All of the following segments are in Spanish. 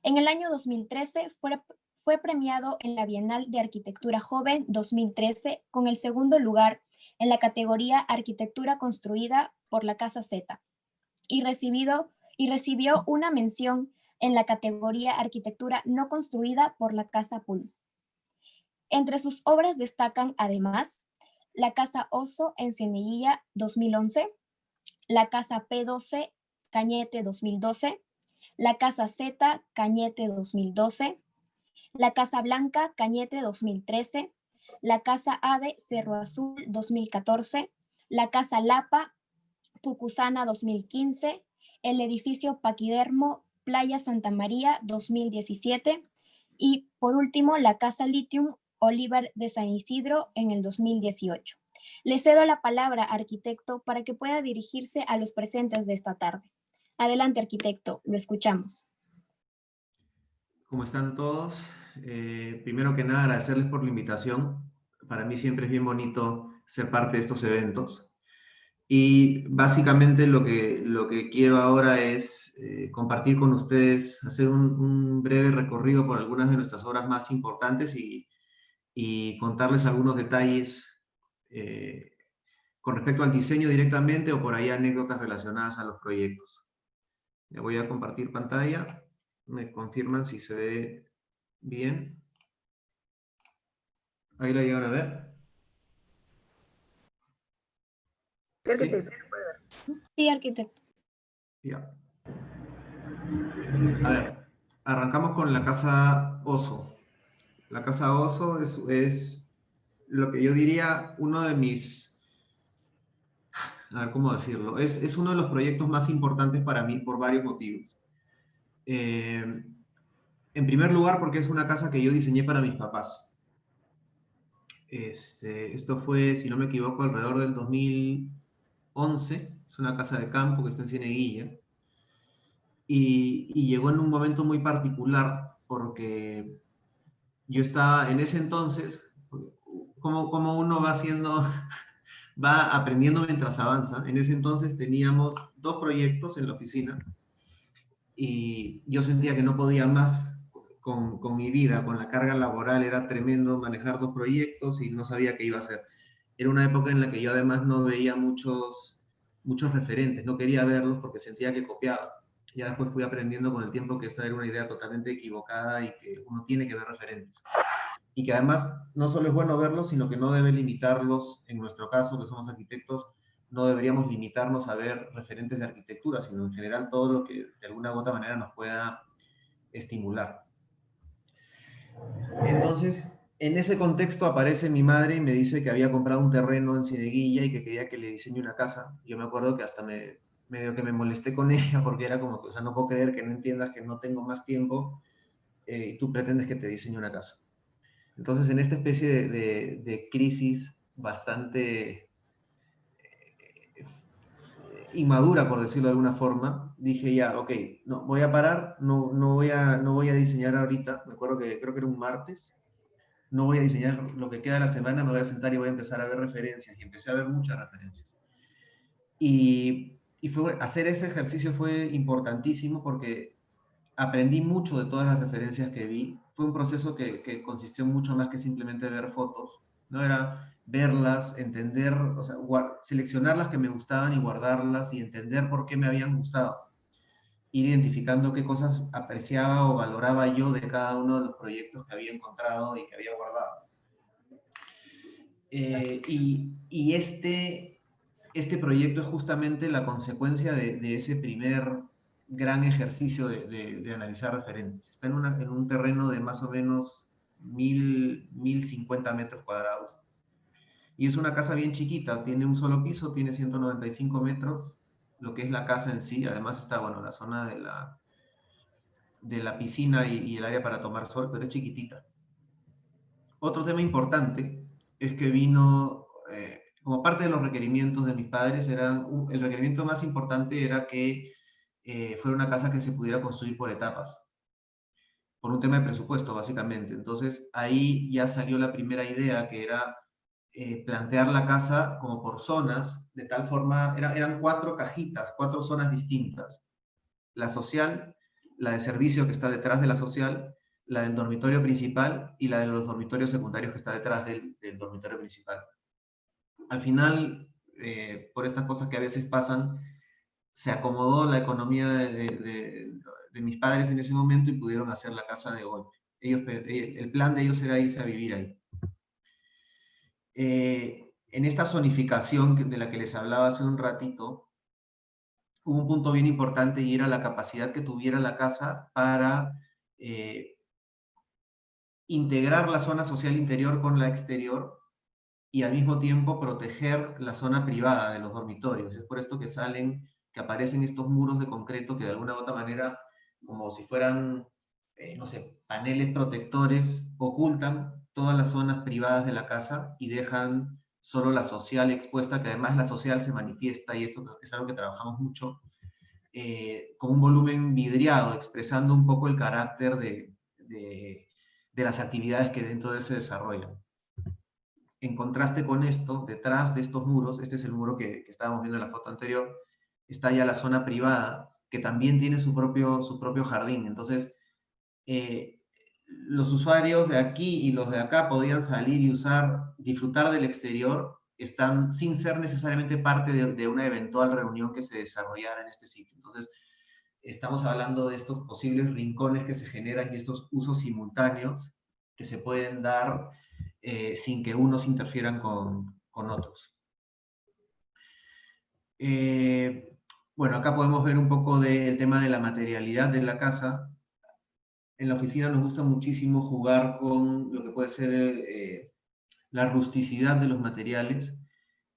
En el año 2013 fue premiado en la Bienal de Arquitectura Joven 2013 con el segundo lugar en la categoría Arquitectura construida por la Casa Z y recibió una mención en la categoría Arquitectura no construida por la Casa Pul. Entre sus obras destacan, además, la Casa Oso en Cieneguilla 2011, la Casa P12 Cañete 2012, la Casa Z Cañete 2012, la Casa Blanca Cañete 2013, la Casa Ave Cerro Azul 2014, la Casa Lapa Pucusana 2015, el edificio Paquidermo Playa Santa María 2017 y por último la Casa Litium Olivar de San Isidro en el 2018. Le cedo la palabra, arquitecto, para que pueda dirigirse a los presentes de esta tarde. Adelante, arquitecto, lo escuchamos. ¿Cómo están todos? Primero que nada, agradecerles por la invitación. Para mí siempre es bien bonito ser parte de estos eventos. Y básicamente lo que quiero ahora es compartir con ustedes, hacer un breve recorrido por algunas de nuestras obras más importantes y contarles algunos detalles con respecto al diseño directamente o por ahí anécdotas relacionadas a los proyectos. Le voy a compartir pantalla. Me confirman si se ve bien. Ahí la llegan a ver. Sí, arquitecto. Sí, arquitecto. Ya. A ver, arrancamos con la Casa Oso. La Casa Oso es lo que yo diría uno de mis, a ver cómo decirlo, es uno de los proyectos más importantes para mí por varios motivos. En primer lugar, porque es una casa que yo diseñé para mis papás. Esto fue, si no me equivoco, alrededor del 2011. Es una casa de campo que está en Cieneguilla. Y llegó en un momento muy particular porque yo estaba en ese entonces, como uno va haciendo, va aprendiendo mientras avanza. En ese entonces teníamos 2 proyectos en la oficina y yo sentía que no podía más con mi vida, con la carga laboral. Era tremendo manejar 2 proyectos y no sabía qué iba a hacer. Era una época en la que yo además no veía muchos referentes, no quería verlos porque sentía que copiaba. Ya después fui aprendiendo con el tiempo que esa era una idea totalmente equivocada y que uno tiene que ver referentes. Y que además no solo es bueno verlos, sino que no debe limitarlos, en nuestro caso, que somos arquitectos, no deberíamos limitarnos a ver referentes de arquitectura, sino en general todo lo que de alguna u otra manera nos pueda estimular. Entonces, en ese contexto aparece mi madre y me dice que había comprado un terreno en Cieneguilla y que quería que le diseñe una casa. Yo me acuerdo que hasta medio que me molesté con ella porque era como que, o sea, no puedo creer que no entiendas que no tengo más tiempo y tú pretendes que te diseñe una casa. Entonces, en esta especie de crisis bastante inmadura, por decirlo de alguna forma, dije ya, ok, no, voy a parar, no voy a diseñar ahorita. Me acuerdo que creo que era un martes. No voy a diseñar lo que queda de la semana, me voy a sentar y voy a empezar a ver referencias. Y empecé a ver muchas referencias. Y hacer ese ejercicio fue importantísimo porque aprendí mucho de todas las referencias que vi. Fue un proceso que consistió mucho más que simplemente ver fotos, ¿no? Era verlas, entender, o sea, seleccionar las que me gustaban y guardarlas y entender por qué me habían gustado. Ir identificando qué cosas apreciaba o valoraba yo de cada uno de los proyectos que había encontrado y que había guardado. Y este proyecto es justamente la consecuencia de ese primer gran ejercicio de analizar referentes. Está en un terreno de más o menos 1050 metros cuadrados. Y es una casa bien chiquita, tiene un solo piso, tiene 195 metros, lo que es la casa en sí. Además está, bueno, la zona de la piscina y el área para tomar sol, pero es chiquitita. Otro tema importante es que vino, como parte de los requerimientos de mis padres, el requerimiento más importante era que fuera una casa que se pudiera construir por etapas, por un tema de presupuesto, básicamente. Entonces, ahí ya salió la primera idea, que era plantear la casa como por zonas, de tal forma, eran 4 cajitas, 4 zonas distintas. La social, la de servicio que está detrás de la social, la del dormitorio principal y la de los dormitorios secundarios que está detrás del dormitorio principal. Al final, por estas cosas que a veces pasan, se acomodó la economía de mis padres en ese momento y pudieron hacer la casa de golpe. El plan de ellos era irse a vivir ahí. En esta zonificación de la que les hablaba hace un ratito, hubo un punto bien importante y era la capacidad que tuviera la casa para integrar la zona social interior con la exterior y al mismo tiempo proteger la zona privada de los dormitorios. Es por esto que aparecen estos muros de concreto que de alguna u otra manera, como si fueran, no sé, paneles protectores, ocultan todas las zonas privadas de la casa y dejan solo la social expuesta, que además la social se manifiesta, y eso es algo que trabajamos mucho, con un volumen vidriado, expresando un poco el carácter de las actividades que dentro de él se desarrollan. En contraste con esto, detrás de estos muros, este es el muro que estábamos viendo en la foto anterior, está ya la zona privada, que también tiene su propio jardín. Entonces, los usuarios de aquí y los de acá podían salir y disfrutar del exterior, están sin ser necesariamente parte de una eventual reunión que se desarrollara en este sitio. Entonces, estamos hablando de estos posibles rincones que se generan y estos usos simultáneos que se pueden dar sin que unos interfieran con otros. Bueno, acá podemos ver un poco del tema de la materialidad de la casa. En la oficina nos gusta muchísimo jugar con lo que puede ser la rusticidad de los materiales,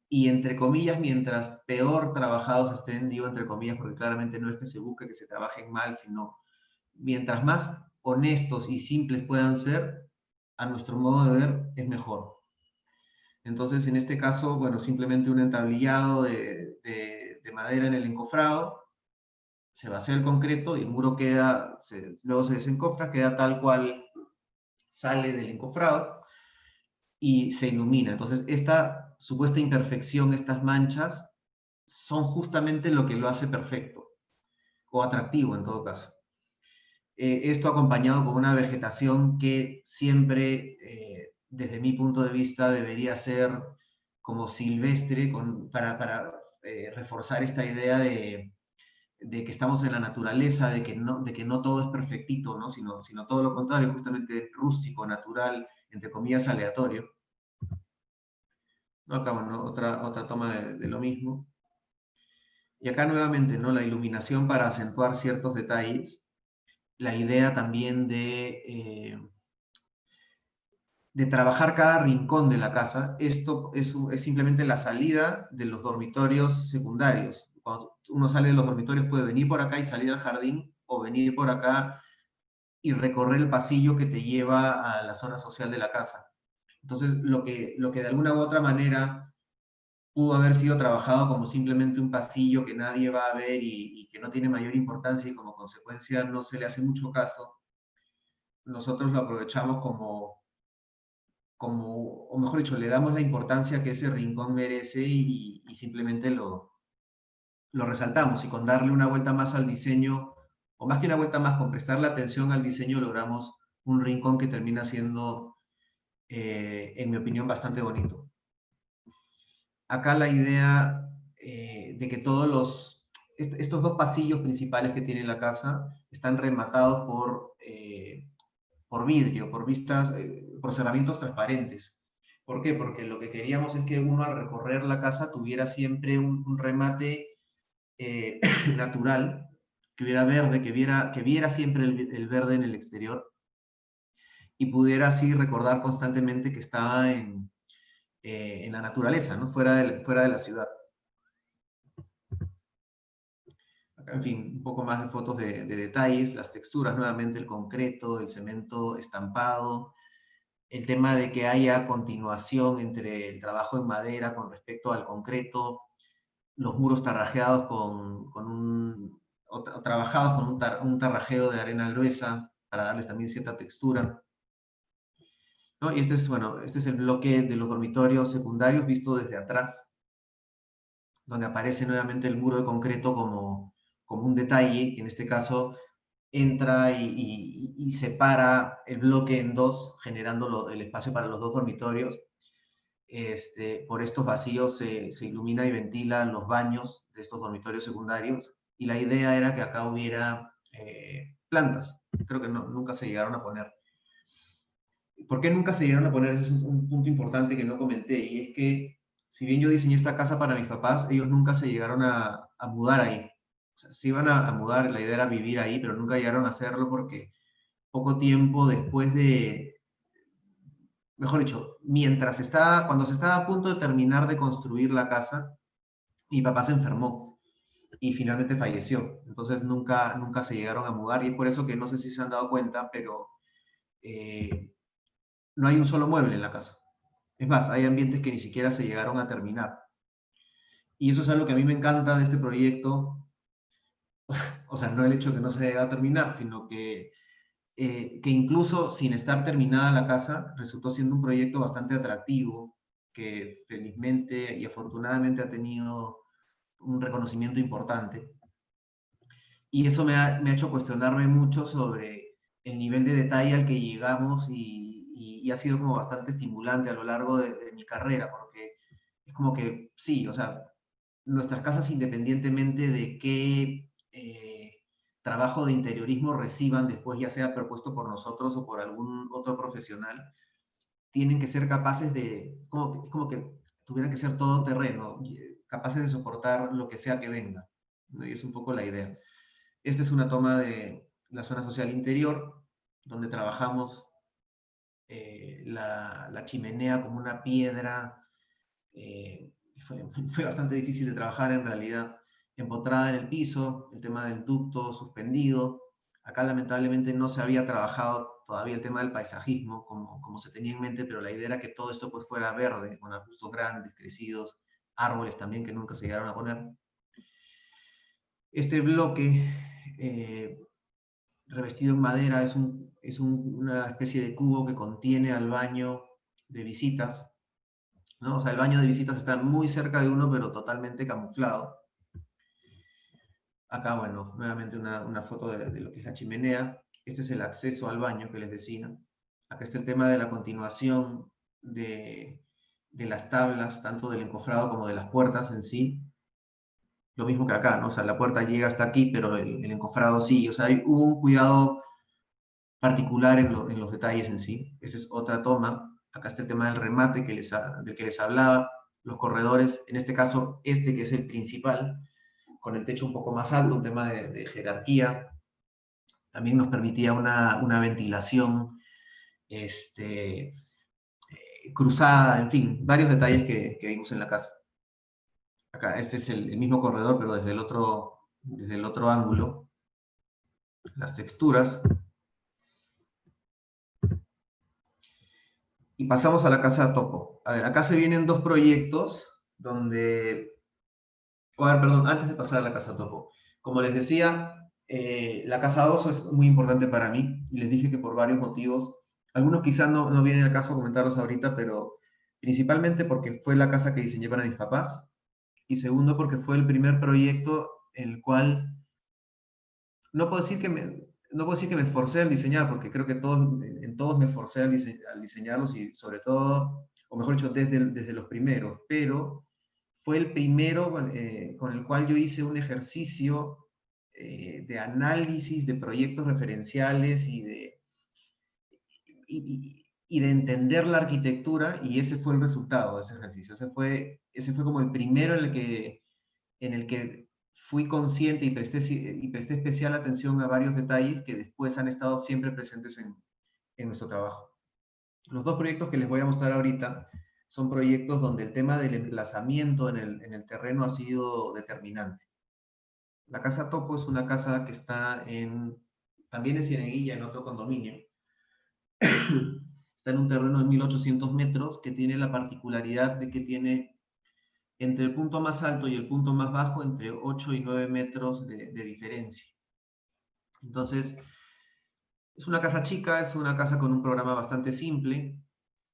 y entre comillas, mientras peor trabajados estén, digo entre comillas porque claramente no es que se busque que se trabajen mal, sino mientras más honestos y simples puedan ser, a nuestro modo de ver, es mejor. Entonces, en este caso, bueno, simplemente un entablillado de madera en el encofrado, se vacía el concreto y el muro luego se desencofra, queda tal cual sale del encofrado y se ilumina. Entonces, esta supuesta imperfección, estas manchas, son justamente lo que lo hace perfecto, o atractivo en todo caso. Esto acompañado con una vegetación que siempre, desde mi punto de vista, debería ser como silvestre, para reforzar esta idea de que estamos en la naturaleza, de que no todo es perfectito, ¿no? Sino todo lo contrario, justamente rústico, natural, entre comillas, aleatorio. ¿No? Acá, bueno, otra toma de lo mismo. Y acá nuevamente, ¿no? La iluminación para acentuar ciertos detalles. La idea también de trabajar cada rincón de la casa. Esto es simplemente la salida de los dormitorios secundarios. Cuando uno sale de los dormitorios puede venir por acá y salir al jardín, o venir por acá y recorrer el pasillo que te lleva a la zona social de la casa. Entonces, lo que de alguna u otra manera pudo haber sido trabajado como simplemente un pasillo que nadie va a ver y que no tiene mayor importancia y como consecuencia no se le hace mucho caso, nosotros lo aprovechamos o mejor dicho, le damos la importancia que ese rincón merece y simplemente lo resaltamos. Y con darle una vuelta más al diseño, o más que una vuelta más, con prestarle atención al diseño, logramos un rincón que termina siendo, en mi opinión, bastante bonito. Acá la idea de que estos dos pasillos principales que tiene la casa están rematados por vidrio, por cerramientos transparentes. ¿Por qué? Porque lo que queríamos es que uno al recorrer la casa tuviera siempre un remate natural, que hubiera verde, que viera siempre el verde en el exterior y pudiera así recordar constantemente que estaba en la naturaleza, ¿no? Fuera de la ciudad. Acá, en fin, un poco más de fotos de detalles, las texturas, nuevamente el concreto, el cemento estampado, el tema de que haya continuación entre el trabajo en madera con respecto al concreto, los muros tarrajeados trabajados con un tarrajeo de arena gruesa para darles también cierta textura, ¿no? Y este es el bloque de los dormitorios secundarios visto desde atrás, donde aparece nuevamente el muro de concreto como un detalle. En este caso, entra y separa el bloque en dos, generando el espacio para los dos dormitorios. Por estos vacíos se ilumina y ventila los baños de estos dormitorios secundarios, y la idea era que acá hubiera plantas. Creo que nunca se llegaron a poner. ¿Por qué nunca se llegaron a poner? Ese es un punto importante que no comenté, y es que si bien yo diseñé esta casa para mis papás, ellos nunca se llegaron a mudar ahí. O sea, se iban a mudar, la idea era vivir ahí, pero nunca llegaron a hacerlo porque poco tiempo después de, mejor dicho, cuando se estaba a punto de terminar de construir la casa, mi papá se enfermó y finalmente falleció. Entonces nunca se llegaron a mudar, y es por eso que no sé si se han dado cuenta, pero no hay un solo mueble en la casa. Es más, hay ambientes que ni siquiera se llegaron a terminar. Y eso es algo que a mí me encanta de este proyecto. O sea, no el hecho de que no se haya llegado a terminar, sino que incluso sin estar terminada la casa, resultó siendo un proyecto bastante atractivo, que felizmente y afortunadamente ha tenido un reconocimiento importante. Y eso me ha hecho cuestionarme mucho sobre el nivel de detalle al que llegamos, y ha sido como bastante estimulante a lo largo de mi carrera, porque es como que sí, o sea, nuestras casas, independientemente de qué trabajo de interiorismo reciban después, ya sea propuesto por nosotros o por algún otro profesional, tienen que ser capaces de, como que tuvieran que ser todo terreno, capaces de soportar lo que sea que venga, ¿no? Y es un poco la idea. Esta es una toma de la zona social interior, donde trabajamos la chimenea como una piedra. Fue bastante difícil de trabajar en realidad, empotrada en el piso, el tema del ducto suspendido. Acá lamentablemente no se había trabajado todavía el tema del paisajismo como se tenía en mente, pero la idea era que todo esto pues fuera verde, con arbustos grandes, crecidos, árboles también que nunca se llegaron a poner. Este bloque revestido en madera es una especie de cubo que contiene al baño de visitas, ¿no? O sea, el baño de visitas está muy cerca de uno, pero totalmente camuflado. Acá, bueno, nuevamente una foto de lo que es la chimenea. Este es el acceso al baño que les decía. Acá está el tema de la continuación de las tablas, tanto del encofrado como de las puertas en sí. Lo mismo que acá, ¿no? O sea, la puerta llega hasta aquí, pero el encofrado sí. O sea, hubo un cuidado particular en los detalles en sí. Esa es otra toma. Acá está el tema del remate del que les hablaba. Los corredores, en este caso, que es el principal, con el techo un poco más alto, un tema de jerarquía. También nos permitía una ventilación cruzada, en fin, varios detalles que vimos en la casa. Acá, este es el mismo corredor, pero desde el otro ángulo. Las texturas. Y pasamos a la casa topo. A ver, acá se vienen dos proyectos donde... A ver, perdón, antes de pasar a la casa topo. Como les decía, la casa oso es muy importante para mí, y les dije que por varios motivos. Algunos quizás no vienen al caso comentarlos ahorita, pero principalmente porque fue la casa que diseñé para mis papás, y segundo porque fue el primer proyecto en el cual no puedo decir que me esforcé al diseñar, porque creo que en todos me esforcé al diseñarlos, y sobre todo, o mejor dicho, desde los primeros, pero fue el primero con el cual yo hice un ejercicio de análisis de proyectos referenciales y de entender la arquitectura, y ese fue el resultado de ese ejercicio. Ese fue como el primero en el que fui consciente y presté especial atención a varios detalles que después han estado siempre presentes en nuestro trabajo. Los dos proyectos que les voy a mostrar ahorita son proyectos donde el tema del emplazamiento en el terreno ha sido determinante. La casa Topo es una casa que está también en Cieneguilla, en otro condominio. Está en un terreno de 1800 metros, que tiene la particularidad de que tiene entre el punto más alto y el punto más bajo entre 8 y 9 metros de diferencia. Entonces, es una casa chica, es una casa con un programa bastante simple,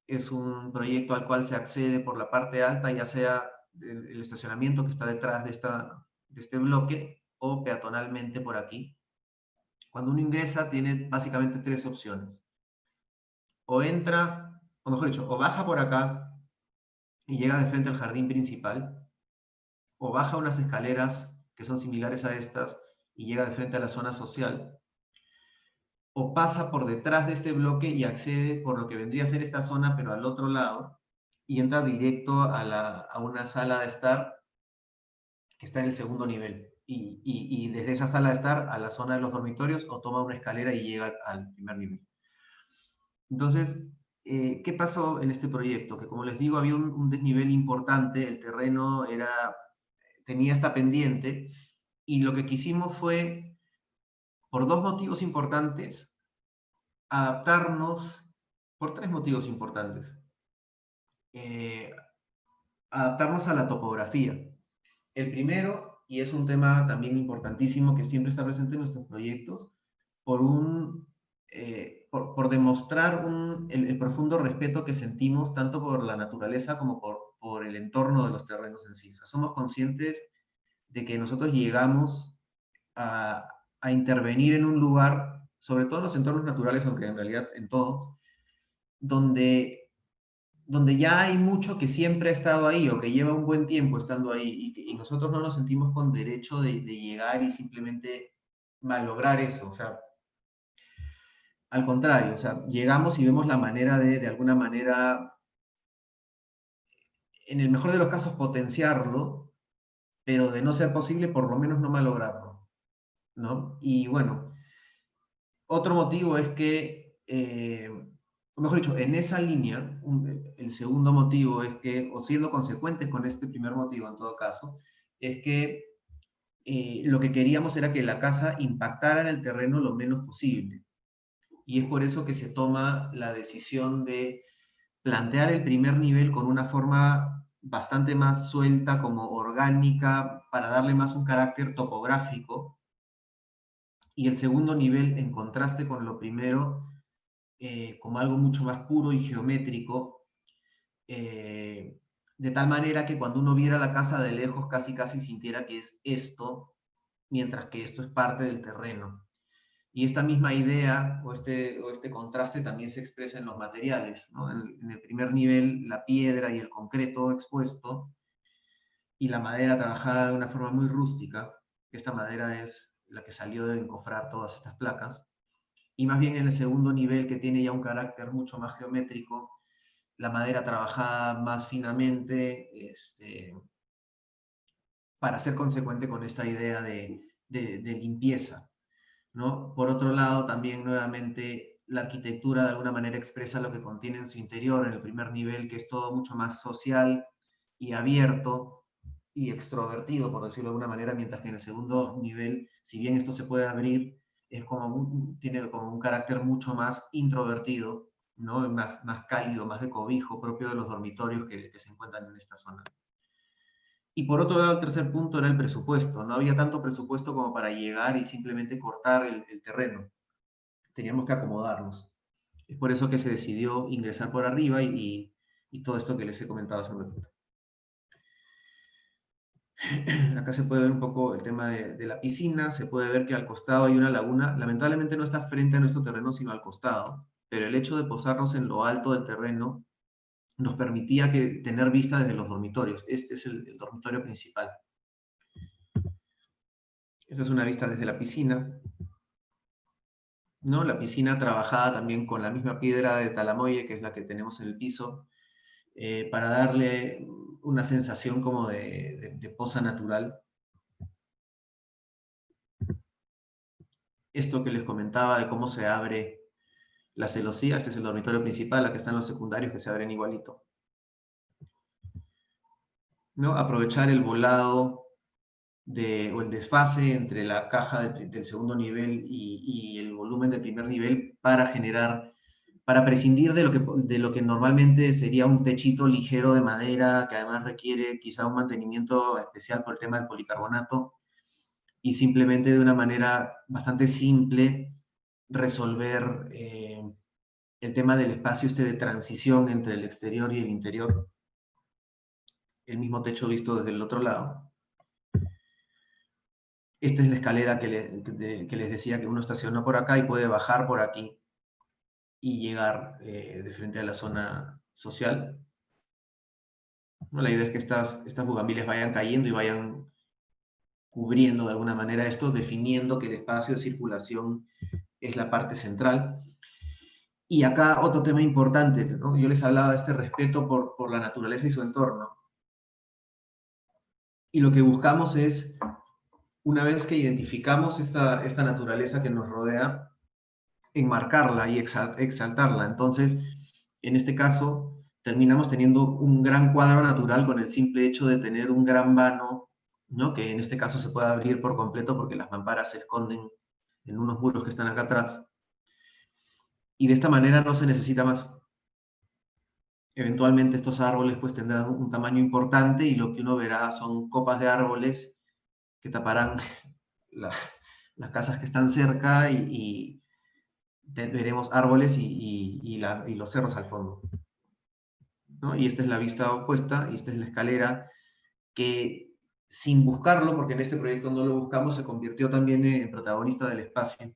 es un proyecto al cual se accede por la parte alta, ya sea el estacionamiento que está detrás de este bloque, o peatonalmente por aquí. Cuando uno ingresa tiene básicamente tres opciones. O entra, o mejor dicho, o baja por acá y llega de frente al jardín principal, o baja unas escaleras que son similares a estas y llega de frente a la zona social, o pasa por detrás de este bloque y accede por lo que vendría a ser esta zona, pero al otro lado, y entra directo a una sala de estar que está en el segundo nivel. Y desde esa sala de estar a la zona de los dormitorios, o toma una escalera y llega al primer nivel. Entonces, ¿qué pasó en este proyecto? Que como les digo, había un desnivel importante, el terreno tenía esta pendiente, y lo que quisimos fue, por dos motivos importantes, adaptarnos, por tres motivos importantes. Eh, Adaptarnos a la topografía. El primero, y es un tema también importantísimo que siempre está presente en nuestros proyectos, por demostrar el profundo respeto que sentimos tanto por la naturaleza como por el entorno de los terrenos en sí. O sea, somos conscientes de que nosotros llegamos a intervenir en un lugar, sobre todo en los entornos naturales, aunque en realidad en todos, donde ya hay mucho que siempre ha estado ahí o que lleva un buen tiempo estando ahí, y nosotros no nos sentimos con derecho de llegar y simplemente malograr eso. O sea, al contrario, o sea, llegamos y vemos la manera de alguna manera, en el mejor de los casos, potenciarlo, pero de no ser posible, por lo menos no malograrlo, ¿no? Y bueno, otro motivo es que, o mejor dicho, en esa línea, el segundo motivo es que, o siendo consecuentes con este primer motivo en todo caso, es que lo que queríamos era que la casa impactara en el terreno lo menos posible. Y es por eso que se toma la decisión de plantear el primer nivel con una forma bastante más suelta, como orgánica, para darle más un carácter topográfico, y el segundo nivel, en contraste con lo primero, como algo mucho más puro y geométrico, de tal manera que cuando uno viera la casa de lejos casi casi sintiera que es esto, mientras que esto es parte del terreno. Y esta misma idea o este contraste también se expresa en los materiales, ¿no? En el primer nivel, la piedra y el concreto expuesto, y la madera trabajada de una forma muy rústica. Esta madera es la que salió de encofrar todas estas placas. Y más bien en el segundo nivel, que tiene ya un carácter mucho más geométrico, la madera trabajada más finamente, para ser consecuente con esta idea de limpieza, ¿no? Por otro lado, también nuevamente la arquitectura de alguna manera expresa lo que contiene en su interior en el primer nivel, que es todo mucho más social y abierto y extrovertido, por decirlo de alguna manera, mientras que en el segundo nivel, si bien esto se puede abrir, tiene como un carácter mucho más introvertido, ¿no? Más cálido, más de cobijo, propio de los dormitorios que se encuentran en esta zona. Y por otro lado, el tercer punto era el presupuesto. No había tanto presupuesto como para llegar y simplemente cortar el terreno. Teníamos que acomodarnos. Es por eso que se decidió ingresar por arriba y todo esto que les he comentado hace un ratito. Acá se puede ver un poco el tema de la piscina. Se puede ver que al costado hay una laguna. Lamentablemente no está frente a nuestro terreno, sino al costado. Pero el hecho de posarnos en lo alto del terreno nos permitía tener vista desde los dormitorios. Este es el dormitorio principal. Esta es una vista desde la piscina, ¿no? La piscina trabajada también con la misma piedra de Talamoye, que es la que tenemos en el piso, para darle una sensación como de poza natural. Esto que les comentaba de cómo se abre la celosía, este es el dormitorio principal, aquí están los secundarios que se abren igualito, ¿no? Aprovechar el volado o el desfase entre la caja del segundo nivel y el volumen del primer nivel para prescindir de lo que normalmente sería un techito ligero de madera, que además requiere quizá un mantenimiento especial por el tema del policarbonato, y simplemente de una manera bastante simple resolver el tema del espacio de transición entre el exterior y el interior, el mismo techo visto desde el otro lado. Esta es la escalera que les decía que uno estaciona por acá y puede bajar por aquí y llegar de frente a la zona social, ¿no? La idea es que estas bugambiles vayan cayendo y vayan cubriendo de alguna manera esto, definiendo que el espacio de circulación es la parte central. Y acá otro tema importante, ¿no? Yo les hablaba de este respeto por la naturaleza y su entorno. Y lo que buscamos es, una vez que identificamos esta naturaleza que nos rodea, enmarcarla y exaltarla. Entonces, en este caso, terminamos teniendo un gran cuadro natural con el simple hecho de tener un gran vano, ¿no? Que en este caso se puede abrir por completo porque las mamparas se esconden en unos muros que están acá atrás. Y de esta manera no se necesita más. Eventualmente estos árboles pues tendrán un tamaño importante y lo que uno verá son copas de árboles que taparán la, las casas que están cerca y veremos árboles y los cerros al fondo, ¿no? Y esta es la vista opuesta y esta es la escalera que sin buscarlo, porque en este proyecto no lo buscamos, se convirtió también en protagonista del espacio.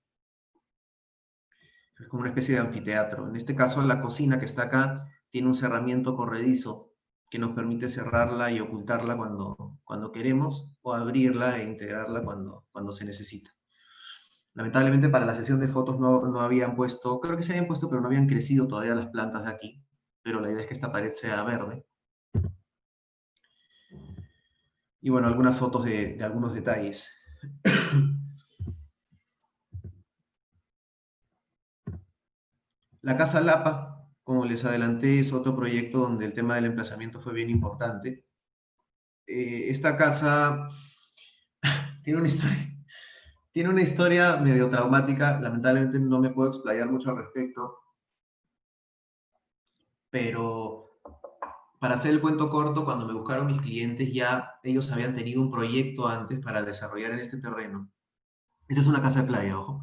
Es como una especie de anfiteatro. En este caso, la cocina que está acá tiene un cerramiento corredizo que nos permite cerrarla y ocultarla cuando queremos o abrirla e integrarla cuando se necesita. Lamentablemente para la sesión de fotos no habían puesto, creo que se habían puesto, pero no habían crecido todavía las plantas de aquí. Pero la idea es que esta pared sea verde. Y bueno, algunas fotos de algunos detalles. La Casa Lapa, como les adelanté, es otro proyecto donde el tema del emplazamiento fue bien importante. Esta casa tiene una historia, tiene una historia medio traumática, lamentablemente no me puedo explayar mucho al respecto, pero para hacer el cuento corto, cuando me buscaron mis clientes ya ellos habían tenido un proyecto antes para desarrollar en este terreno. Esta es una casa de playa, ojo.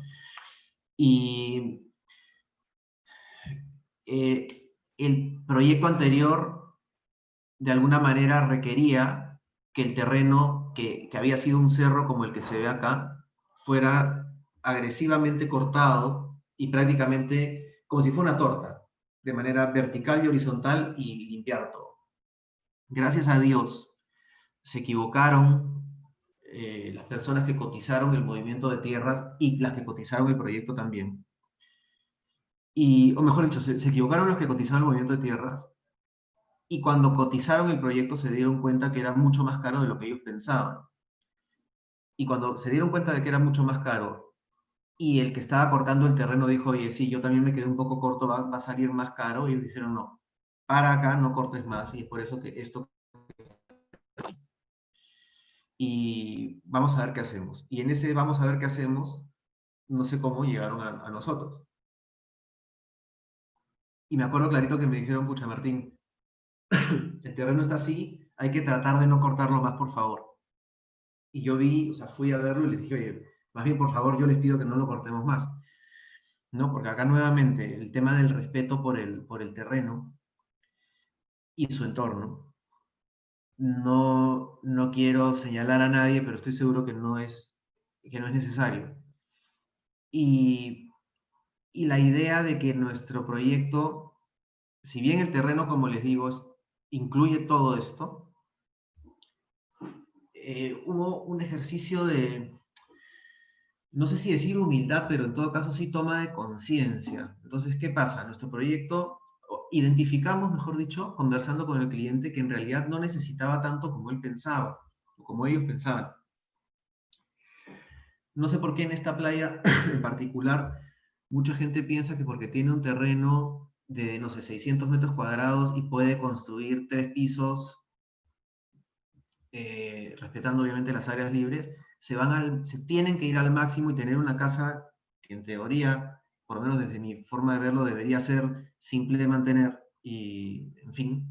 Y el proyecto anterior de alguna manera requería que el terreno que había sido un cerro como el que se ve acá fuera agresivamente cortado y prácticamente como si fuera una torta, de manera vertical y horizontal y limpiar todo. Gracias a Dios se equivocaron las personas que cotizaron el movimiento de tierras y las que cotizaron el proyecto también. O mejor dicho, se equivocaron los que cotizaron el movimiento de tierras y cuando cotizaron el proyecto se dieron cuenta que era mucho más caro de lo que ellos pensaban. Y cuando se dieron cuenta de que era mucho más caro y el que estaba cortando el terreno dijo, oye, sí, yo también me quedé un poco corto, va a salir más caro, y ellos dijeron, no, para acá, no cortes más, y es por eso que esto... Y vamos a ver qué hacemos. Y en ese vamos a ver qué hacemos, no sé cómo llegaron a nosotros. Y me acuerdo clarito que me dijeron, pucha, Martín, el terreno está así, hay que tratar de no cortarlo más, por favor. Y yo vi, o sea, fui a verlo y les dije, oye, más bien, por favor, yo les pido que no lo cortemos más. ¿No? Porque acá nuevamente el tema del respeto por el terreno y su entorno. No quiero señalar a nadie, pero estoy seguro que no es necesario. Y, y la idea de que nuestro proyecto, si bien el terreno, como les digo, incluye todo esto, hubo un ejercicio de, no sé si decir humildad, pero en todo caso sí toma de conciencia. Entonces, ¿qué pasa? Nuestro proyecto, identificamos, mejor dicho, conversando con el cliente, que en realidad no necesitaba tanto como él pensaba, o como ellos pensaban. No sé por qué en esta playa en particular, mucha gente piensa que porque tiene un terreno de, no sé, 600 metros cuadrados y puede construir 3 pisos, respetando obviamente las áreas libres, se tienen que ir al máximo y tener una casa que en teoría, por lo menos desde mi forma de verlo, debería ser simple de mantener y, en fin.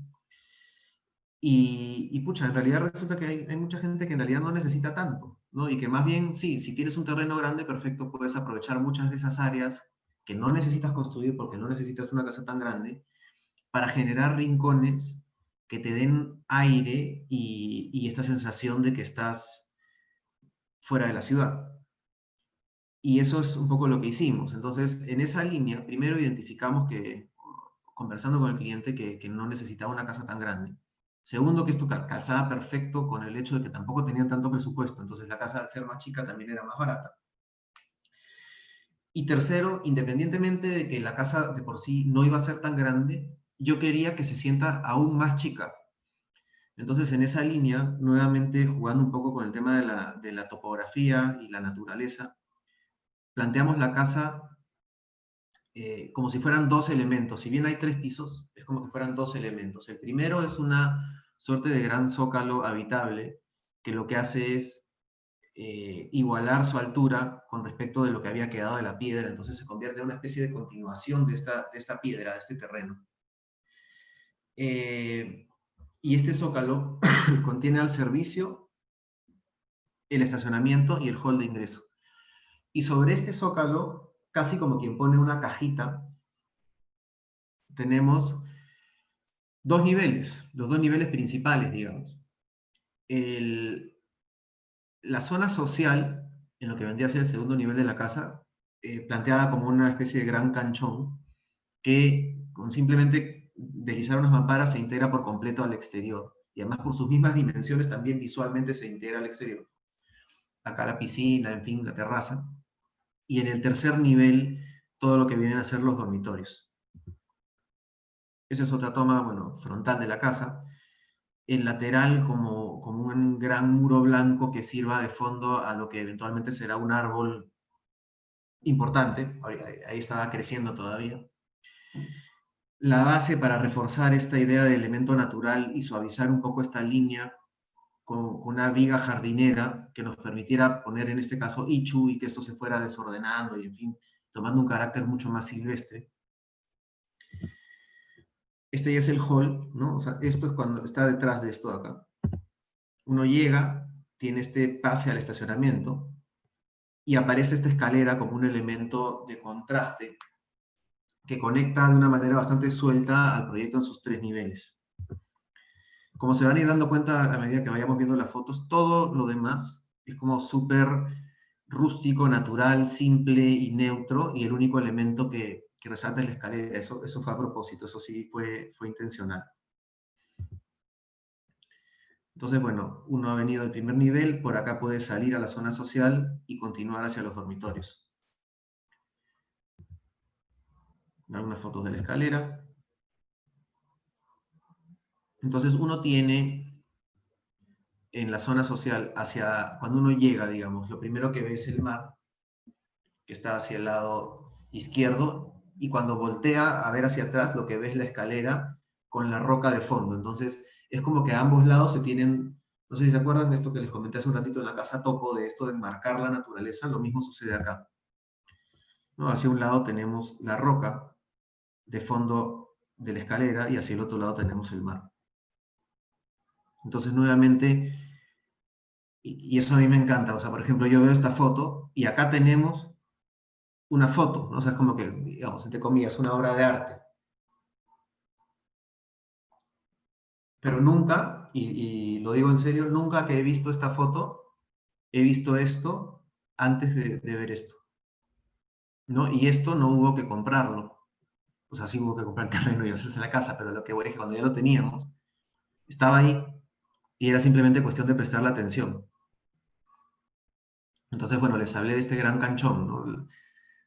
Pucha, en realidad resulta que hay mucha gente que en realidad no necesita tanto, ¿no? Y que más bien, sí, si tienes un terreno grande, perfecto, puedes aprovechar muchas de esas áreas que no necesitas construir porque no necesitas una casa tan grande para generar rincones que te den aire y esta sensación de que estás fuera de la ciudad. Y eso es un poco lo que hicimos. Entonces, en esa línea, primero identificamos que, conversando con el cliente, que no necesitaba una casa tan grande. Segundo, que esto casaba perfecto con el hecho de que tampoco tenían tanto presupuesto. Entonces, la casa, al ser más chica, también era más barata. Y tercero, independientemente de que la casa de por sí no iba a ser tan grande, yo quería que se sienta aún más chica. Entonces, en esa línea, nuevamente jugando un poco con el tema de la topografía y la naturaleza, planteamos la casa como si fueran dos elementos. Si bien hay 3 pisos, es como que fueran 2 elementos. El primero es una suerte de gran zócalo habitable, que lo que hace es igualar su altura con respecto de lo que había quedado de la piedra, entonces se convierte en una especie de continuación de esta piedra, de este terreno. Y este zócalo contiene al servicio el estacionamiento y el hall de ingreso. Y sobre este zócalo, casi como quien pone una cajita, tenemos 2 niveles, los 2 niveles principales, digamos. La zona social, en lo que vendría a ser el segundo nivel de la casa, planteada como una especie de gran canchón, que con simplemente deslizar unas mamparas se integra por completo al exterior. Y además por sus mismas dimensiones también visualmente se integra al exterior. Acá la piscina, en fin, la terraza. Y en el tercer nivel, todo lo que vienen a ser los dormitorios. Esa es otra toma, bueno, frontal de la casa. El lateral como un gran muro blanco que sirva de fondo a lo que eventualmente será un árbol importante. Ahí estaba creciendo todavía. La base para reforzar esta idea de elemento natural y suavizar un poco esta línea con una viga jardinera que nos permitiera poner en este caso ichu y que esto se fuera desordenando y en fin, tomando un carácter mucho más silvestre. Este ya es el hall, ¿no? O sea, esto es cuando está detrás de esto de acá. Uno llega, tiene este pase al estacionamiento y aparece esta escalera como un elemento de contraste que conecta de una manera bastante suelta al proyecto en sus 3 niveles. Como se van a ir dando cuenta a medida que vayamos viendo las fotos, todo lo demás es como súper rústico, natural, simple y neutro, y el único elemento que resalta es la escalera. Eso fue a propósito, eso sí fue intencional. Entonces, bueno, uno ha venido del primer nivel, por acá puede salir a la zona social y continuar hacia los dormitorios. Algunas fotos de la escalera. Entonces uno tiene en la zona social, cuando uno llega, digamos, lo primero que ve es el mar, que está hacia el lado izquierdo, y cuando voltea a ver hacia atrás, lo que ve es la escalera con la roca de fondo. Entonces, es como que a ambos lados se tienen, no sé si se acuerdan de esto que les comenté hace un ratito en la casa Topo, de esto de marcar la naturaleza, lo mismo sucede acá. ¿No? Hacia un lado tenemos la roca de fondo de la escalera y hacia el otro lado tenemos el mar. Entonces, nuevamente, y eso a mí me encanta, o sea, por ejemplo, yo veo esta foto y acá tenemos una foto, ¿no? O sea, es como que, digamos, entre comillas, una obra de arte. Pero nunca, y lo digo en serio, nunca que he visto esta foto, he visto esto antes de ver esto, ¿no? Y esto no hubo que comprarlo. O sea, sí hubo que comprar el terreno y hacerse la casa, pero lo que voy es que cuando ya lo teníamos, estaba ahí y era simplemente cuestión de prestarle atención. Entonces, bueno, les hablé de este gran canchón, ¿no?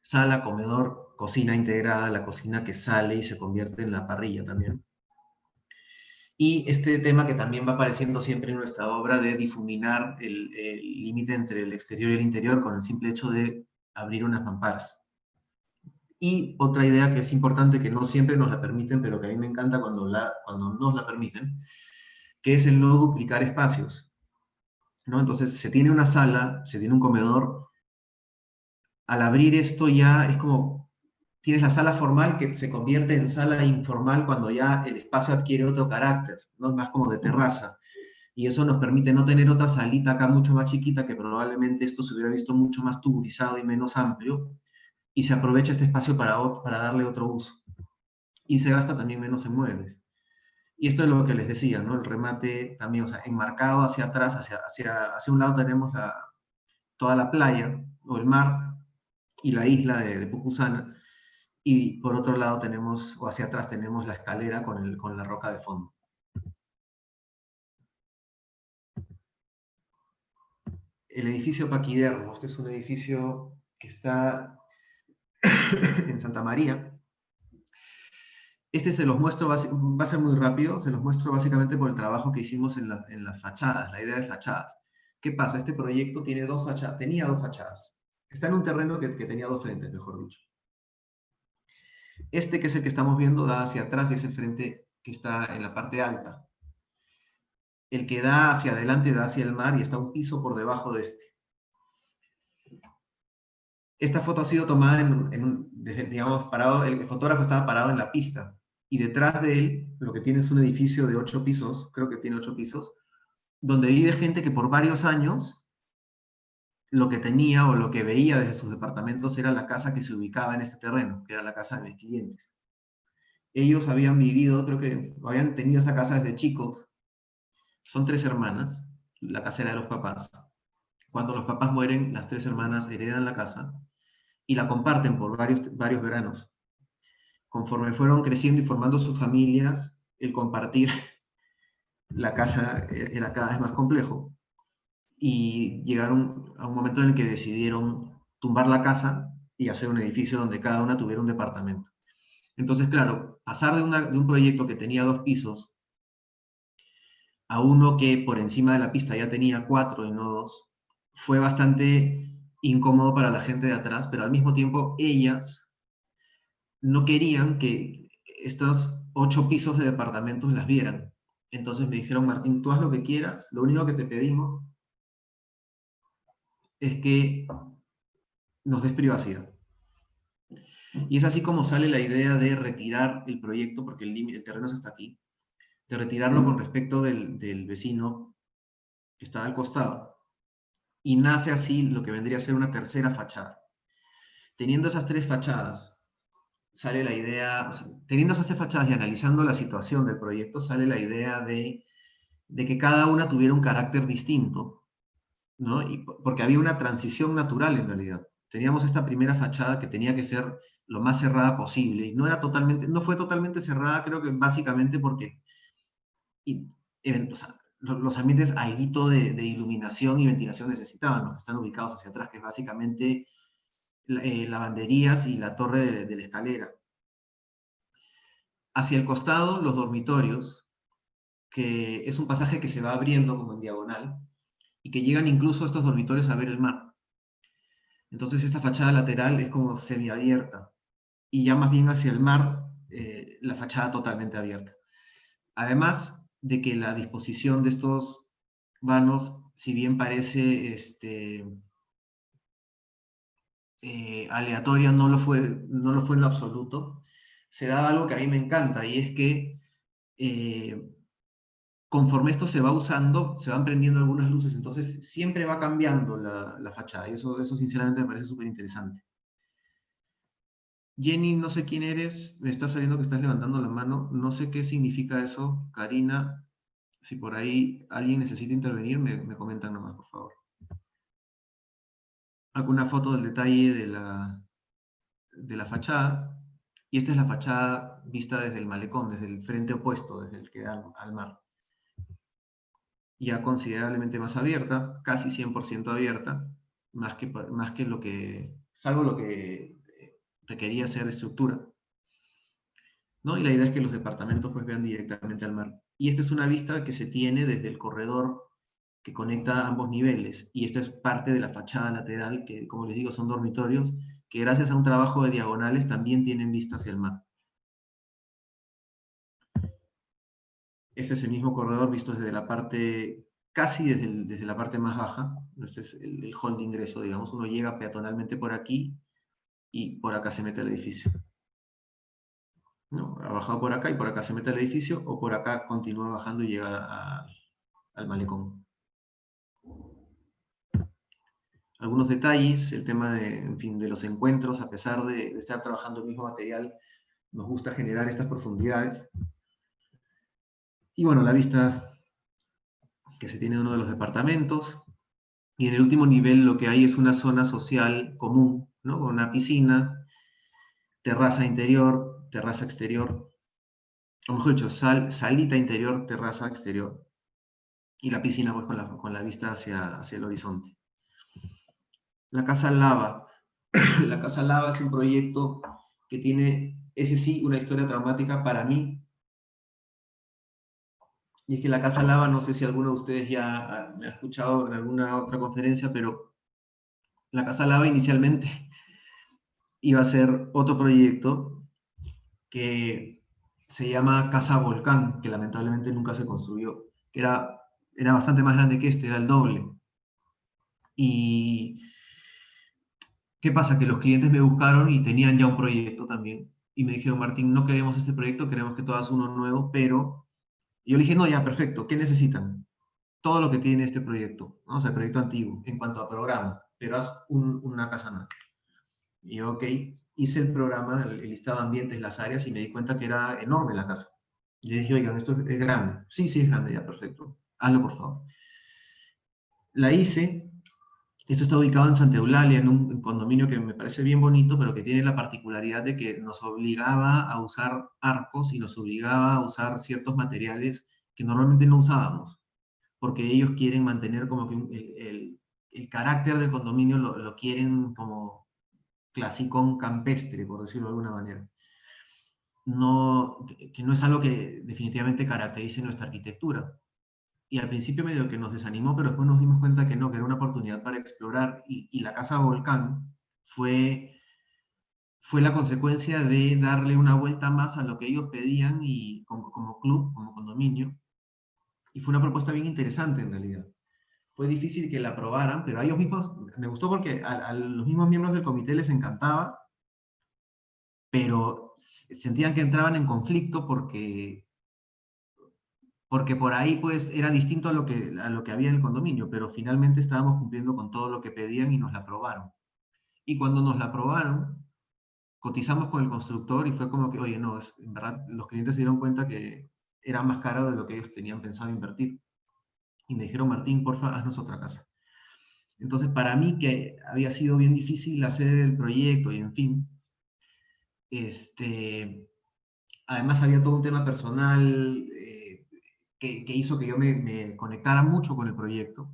Sala, comedor, cocina integrada, la cocina que sale y se convierte en la parrilla también. Y este tema que también va apareciendo siempre en nuestra obra de difuminar el límite entre el exterior y el interior con el simple hecho de abrir unas mamparas. Y otra idea que es importante, que no siempre nos la permiten, pero que a mí me encanta cuando nos la permiten, que es el no duplicar espacios, ¿no? Entonces, se tiene una sala, se tiene un comedor, al abrir esto ya es como, tienes la sala formal que se convierte en sala informal cuando ya el espacio adquiere otro carácter, ¿no? Más como de terraza. Y eso nos permite no tener otra salita acá mucho más chiquita, que probablemente esto se hubiera visto mucho más tuburizado y menos amplio, y se aprovecha este espacio para darle otro uso. Y se gasta también menos en muebles. Y esto es lo que les decía, ¿no? El remate también, o sea, enmarcado hacia atrás, hacia un lado tenemos toda la playa o el mar y la isla de Pucusana, y por otro lado tenemos, o hacia atrás tenemos la escalera con la roca de fondo. El edificio Paquidermo, este es un edificio que está en Santa María. Este se los muestro, va a ser muy rápido, se los muestro básicamente por el trabajo que hicimos en las fachadas, la idea de fachadas. ¿Qué pasa? Este proyecto tiene tenía dos fachadas. Está en un terreno que tenía dos frentes, mejor dicho. Este, que es el que estamos viendo, da hacia atrás y es el frente que está en la parte alta. El que da hacia adelante da hacia el mar y está un piso por debajo de este. Esta foto ha sido tomada digamos, parado, el fotógrafo estaba parado en la pista, y detrás de él lo que tiene es un edificio de 8 pisos, creo que tiene 8 pisos, donde vive gente que por varios años lo que tenía o lo que veía desde sus departamentos era la casa que se ubicaba en este terreno, que era la casa de mis clientes. Ellos habían vivido, creo que habían tenido esa casa desde chicos. Son 3 hermanas, la casa era de los papás. Cuando los papás mueren, las 3 hermanas heredan la casa y la comparten por varios veranos. Conforme fueron creciendo y formando sus familias, el compartir la casa era cada vez más complejo, y llegaron a un momento en el que decidieron tumbar la casa y hacer un edificio donde cada una tuviera un departamento. Entonces, claro, pasar de un proyecto que tenía 2 pisos a uno que por encima de la pista ya tenía 4 y no 2, fue bastante incómodo para la gente de atrás, pero al mismo tiempo ellas no querían que estos 8 pisos de departamentos las vieran. Entonces me dijeron: Martín, tú haz lo que quieras, lo único que te pedimos es que nos des privacidad. Y es así como sale la idea de retirar el proyecto, porque el terreno está aquí, de retirarlo con respecto del vecino que está al costado. Y nace así lo que vendría a ser una tercera fachada. Teniendo esas 3 fachadas, sale la idea, o sea, teniendo esas 3 fachadas y analizando la situación del proyecto, sale la idea de que cada una tuviera un carácter distinto, ¿no? Porque había una transición natural en realidad. Teníamos esta primera fachada que tenía que ser lo más cerrada posible, y no fue totalmente cerrada, creo que básicamente porque o sea, los ambientes alguito de iluminación y ventilación necesitaban, los que están ubicados hacia atrás, que es básicamente lavanderías y la torre de la escalera. Hacia el costado, los dormitorios, que es un pasaje que se va abriendo como en diagonal, y que llegan incluso estos dormitorios a ver el mar. Entonces esta fachada lateral es como semiabierta, y ya más bien hacia el mar, la fachada totalmente abierta. Además de que la disposición de estos vanos, si bien parece aleatoria, no lo fue en lo absoluto. Se da algo que a mí me encanta, y es que conforme esto se va usando, se van prendiendo algunas luces, entonces siempre va cambiando la fachada, y eso sinceramente me parece súper interesante. Jenny, no sé quién eres, me está saliendo que estás levantando la mano, no sé qué significa eso. Karina, si por ahí alguien necesita intervenir, me comentan nomás, por favor. Alguna foto del detalle de la fachada, y esta es la fachada vista desde el malecón, desde el frente opuesto, desde el que da al mar. Ya considerablemente más abierta, casi 100% abierta, más que lo que, salvo lo que requería hacer estructura, ¿no? Y la idea es que los departamentos pues vean directamente al mar. Y esta es una vista que se tiene desde el corredor que conecta ambos niveles, y esta es parte de la fachada lateral, que como les digo son dormitorios, que gracias a un trabajo de diagonales también tienen vista hacia el mar. Este es el mismo corredor visto desde la parte, casi desde la parte más baja. Este es el hall de ingreso, digamos. Uno llega peatonalmente por aquí y por acá se mete al edificio, ¿no? Ha bajado por acá y por acá se mete al edificio, o por acá continúa bajando y llega al malecón. Algunos detalles, el tema en fin, de los encuentros, a pesar de estar trabajando el mismo material, nos gusta generar estas profundidades. Y bueno, la vista que se tiene de uno de los departamentos, y en el último nivel lo que hay es una zona social común, ¿no? Con una piscina, terraza interior, terraza exterior, o mejor dicho, salita interior, terraza exterior, y la piscina pues con la vista hacia el horizonte. La Casa Lava. La Casa Lava es un proyecto que tiene, ese sí, una historia traumática para mí. Y es que la Casa Lava, no sé si alguno de ustedes ya me ha escuchado en alguna otra conferencia, pero la Casa Lava inicialmente iba a ser otro proyecto que se llama Casa Volcán, que lamentablemente nunca se construyó, que era bastante más grande que este, era el doble. Y ¿qué pasa? Que los clientes me buscaron y tenían ya un proyecto también. Y me dijeron, Martín, no queremos este proyecto, queremos que tú hagas uno nuevo, pero yo le dije, no, ya, perfecto, ¿qué necesitan? Todo lo que tiene este proyecto, ¿no? O sea, el proyecto antiguo, en cuanto a programa, pero haz una casa nueva. Y yo, ok, hice el programa, el listado de ambientes, las áreas, y me di cuenta que era enorme la casa. Y le dije, oigan, esto es grande. Sí, sí, es grande, ya, perfecto. Hazlo, por favor. La hice. Esto está ubicado en Santa Eulalia, en un condominio que me parece bien bonito, pero que tiene la particularidad de que nos obligaba a usar arcos y nos obligaba a usar ciertos materiales que normalmente no usábamos, porque ellos quieren mantener como que el carácter del condominio lo quieren como clasicón campestre, por decirlo de alguna manera. No, que no es algo que definitivamente caracterice nuestra arquitectura. Y al principio medio que nos desanimó, pero después nos dimos cuenta que no, que era una oportunidad para explorar. Y la Casa Volcán fue la consecuencia de darle una vuelta más a lo que ellos pedían y como club, como condominio. Y fue una propuesta bien interesante en realidad. Fue difícil que la aprobaran, pero a ellos mismos, me gustó porque a los mismos miembros del comité les encantaba, pero sentían que entraban en conflicto porque por ahí pues era distinto a lo que había en el condominio, pero finalmente estábamos cumpliendo con todo lo que pedían y nos la aprobaron. Y cuando nos la aprobaron, cotizamos con el constructor y fue como que, oye, no, en verdad los clientes se dieron cuenta que era más caro de lo que ellos tenían pensado invertir. Y me dijeron, Martín, porfa, haznos otra casa. Entonces, para mí, que había sido bien difícil hacer el proyecto y en fin, además había todo un tema personal que hizo que yo me conectara mucho con el proyecto.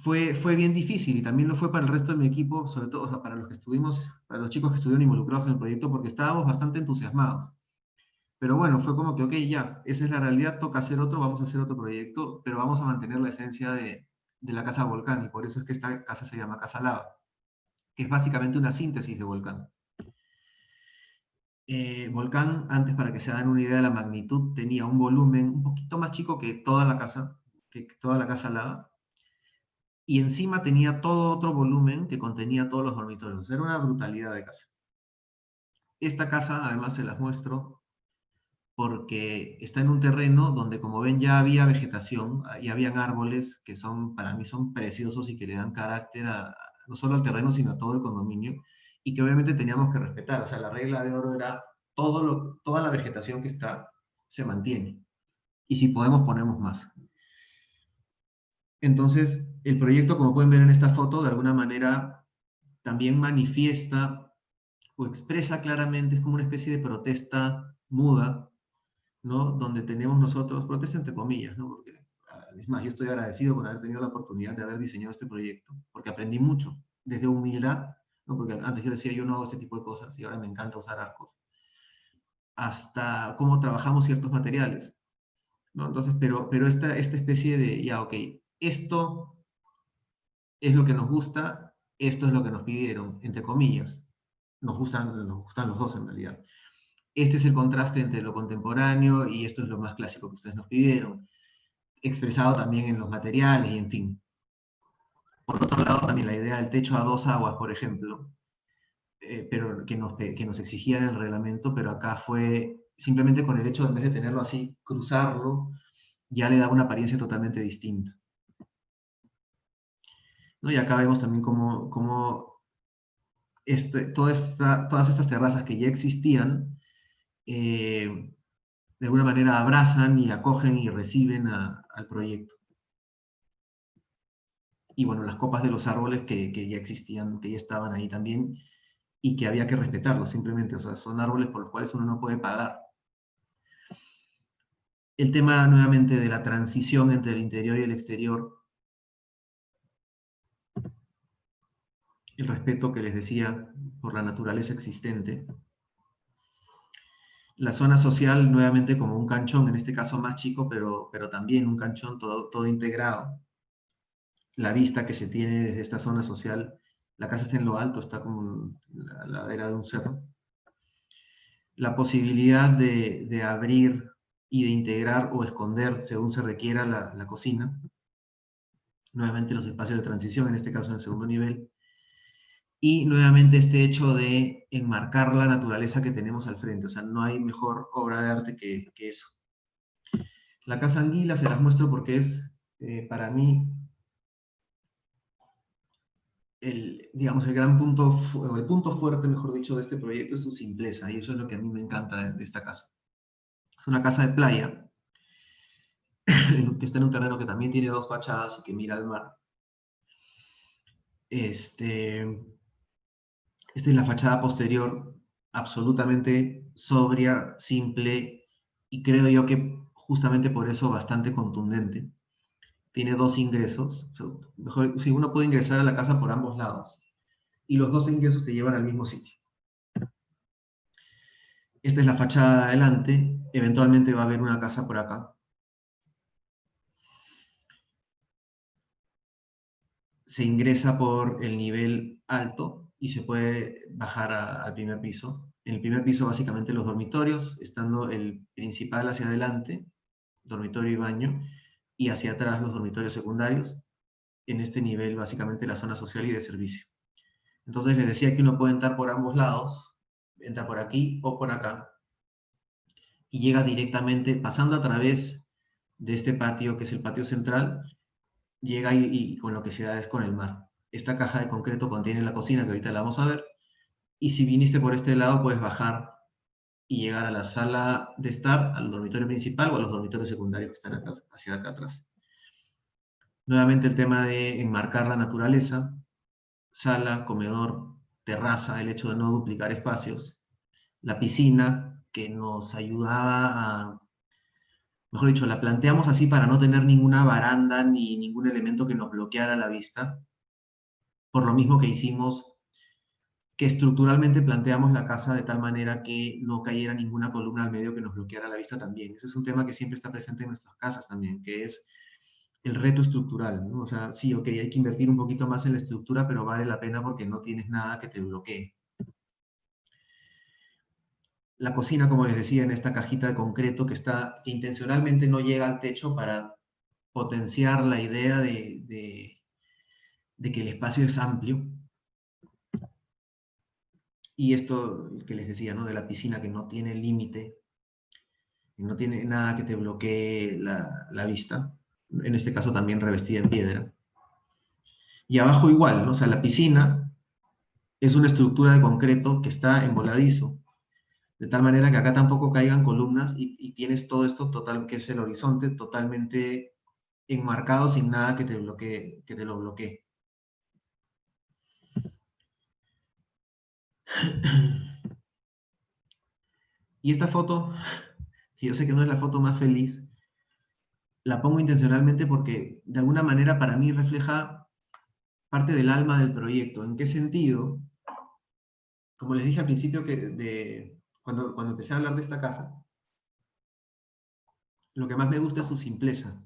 Fue bien difícil y también lo fue para el resto de mi equipo, sobre todo, o sea, para los que estuvimos, para los chicos que estuvieron involucrados en el proyecto, porque estábamos bastante entusiasmados. Pero bueno, fue como que, ok, ya, esa es la realidad, toca hacer otro, vamos a hacer otro proyecto, pero vamos a mantener la esencia de la Casa Volcán, y por eso es que esta casa se llama Casa Lava, que es básicamente una síntesis de Volcán. Volcán, antes, para que se hagan una idea de la magnitud, tenía un volumen un poquito más chico que toda la Casa Lava, y encima tenía todo otro volumen que contenía todos los dormitorios. Era una brutalidad de casa. Esta casa, además, se las muestro porque está en un terreno donde, como ven, ya había vegetación y habían árboles que para mí son preciosos y que le dan carácter no solo al terreno, sino a todo el condominio, y que obviamente teníamos que respetar. O sea, la regla de oro era toda la vegetación que está se mantiene. Y si podemos, ponemos más. Entonces, el proyecto, como pueden ver en esta foto, de alguna manera también manifiesta o expresa claramente, es como una especie de protesta muda, ¿no? Donde tenemos nosotros, protesta entre comillas, ¿no? Porque, es más, yo estoy agradecido por haber tenido la oportunidad de haber diseñado este proyecto, porque aprendí mucho, desde humildad, ¿no? Porque antes yo decía, yo no hago este tipo de cosas, y ahora me encanta usar arcos, hasta cómo trabajamos ciertos materiales, ¿no? Entonces, pero esta especie de, ya, ok, esto es lo que nos gusta, esto es lo que nos pidieron, entre comillas. Nos gustan los dos en realidad. Este es el contraste entre lo contemporáneo y esto es lo más clásico que ustedes nos pidieron, expresado también en los materiales y en fin. Por otro lado, también la idea del techo a dos aguas, por ejemplo, pero que nos exigían el reglamento, pero acá fue simplemente con el hecho de, en vez de tenerlo así, cruzarlo, ya le daba una apariencia totalmente distinta. ¿No? Y acá vemos también cómo todas estas terrazas que ya existían, de alguna manera abrazan y acogen y reciben al proyecto. y bueno, las copas de los árboles que ya existían, que ya estaban ahí también, y que había que respetarlos simplemente, o sea, son árboles por los cuales uno no puede pagar. El tema nuevamente de la transición entre el interior y el exterior, el respeto que les decía por la naturaleza existente, la zona social nuevamente como un canchón, en este caso más chico, pero también un canchón todo integrado. La vista que se tiene desde esta zona social, la casa está en lo alto, está como en la ladera de un cerro. La posibilidad de abrir y de integrar o esconder, según se requiera, la cocina. Nuevamente los espacios de transición, en este caso en el segundo nivel. Y nuevamente este hecho de enmarcar la naturaleza que tenemos al frente. O sea, no hay mejor obra de arte que eso. La casa Anguila se las muestro porque es, para mí, digamos, el punto fuerte, mejor dicho, de este proyecto es su simpleza. Y eso es lo que a mí me encanta de esta casa. Es una casa de playa, que está en un terreno que también tiene dos fachadas y que mira al mar. Esta es la fachada posterior, absolutamente sobria, simple, y creo yo que justamente por eso bastante contundente. Tiene dos ingresos, o sea, mejor, si uno puede ingresar a la casa por ambos lados, y los dos ingresos te llevan al mismo sitio. Esta es la fachada de adelante, eventualmente va a haber una casa por acá. Se ingresa por el nivel alto y se puede bajar al primer piso. En el primer piso básicamente los dormitorios, estando el principal hacia adelante, dormitorio y baño, y hacia atrás los dormitorios secundarios. En este nivel básicamente la zona social y de servicio. Entonces les decía que uno puede entrar por ambos lados, entra por aquí o por acá, y llega directamente, pasando a través de este patio, que es el patio central, llega y con lo que se da es con el mar. Esta caja de concreto contiene la cocina, que ahorita la vamos a ver, y si viniste por este lado, puedes bajar y llegar a la sala de estar, al dormitorio principal o a los dormitorios secundarios que están acá, hacia acá atrás. Nuevamente el tema de enmarcar la naturaleza, sala, comedor, terraza, el hecho de no duplicar espacios, la piscina, que nos ayudaba a, mejor dicho, la planteamos así para no tener ninguna baranda ni ningún elemento que nos bloqueara la vista, por lo mismo que hicimos, que estructuralmente planteamos la casa de tal manera que no cayera ninguna columna al medio que nos bloqueara la vista también. Ese es un tema que siempre está presente en nuestras casas también, que es el reto estructural, ¿no? O sea, sí, ok, hay que invertir un poquito más en la estructura, pero vale la pena porque no tienes nada que te bloquee. La cocina, como les decía, en esta cajita de concreto que intencionalmente no llega al techo para potenciar la idea de que el espacio es amplio. Y esto que les decía, ¿no? De la piscina que no tiene límite, no tiene nada que te bloquee la vista. En este caso también revestida en piedra. Y abajo igual, ¿no? O sea, la piscina es una estructura de concreto que está en voladizo, de tal manera que acá tampoco caigan columnas y tienes todo esto total, que es el horizonte, totalmente enmarcado sin nada que te bloquee, que te lo bloquee. Y esta foto, que yo sé que no es la foto más feliz, la pongo intencionalmente porque de alguna manera para mí refleja parte del alma del proyecto. ¿En qué sentido? Como les dije al principio cuando empecé a hablar de esta casa, lo que más me gusta es su simpleza.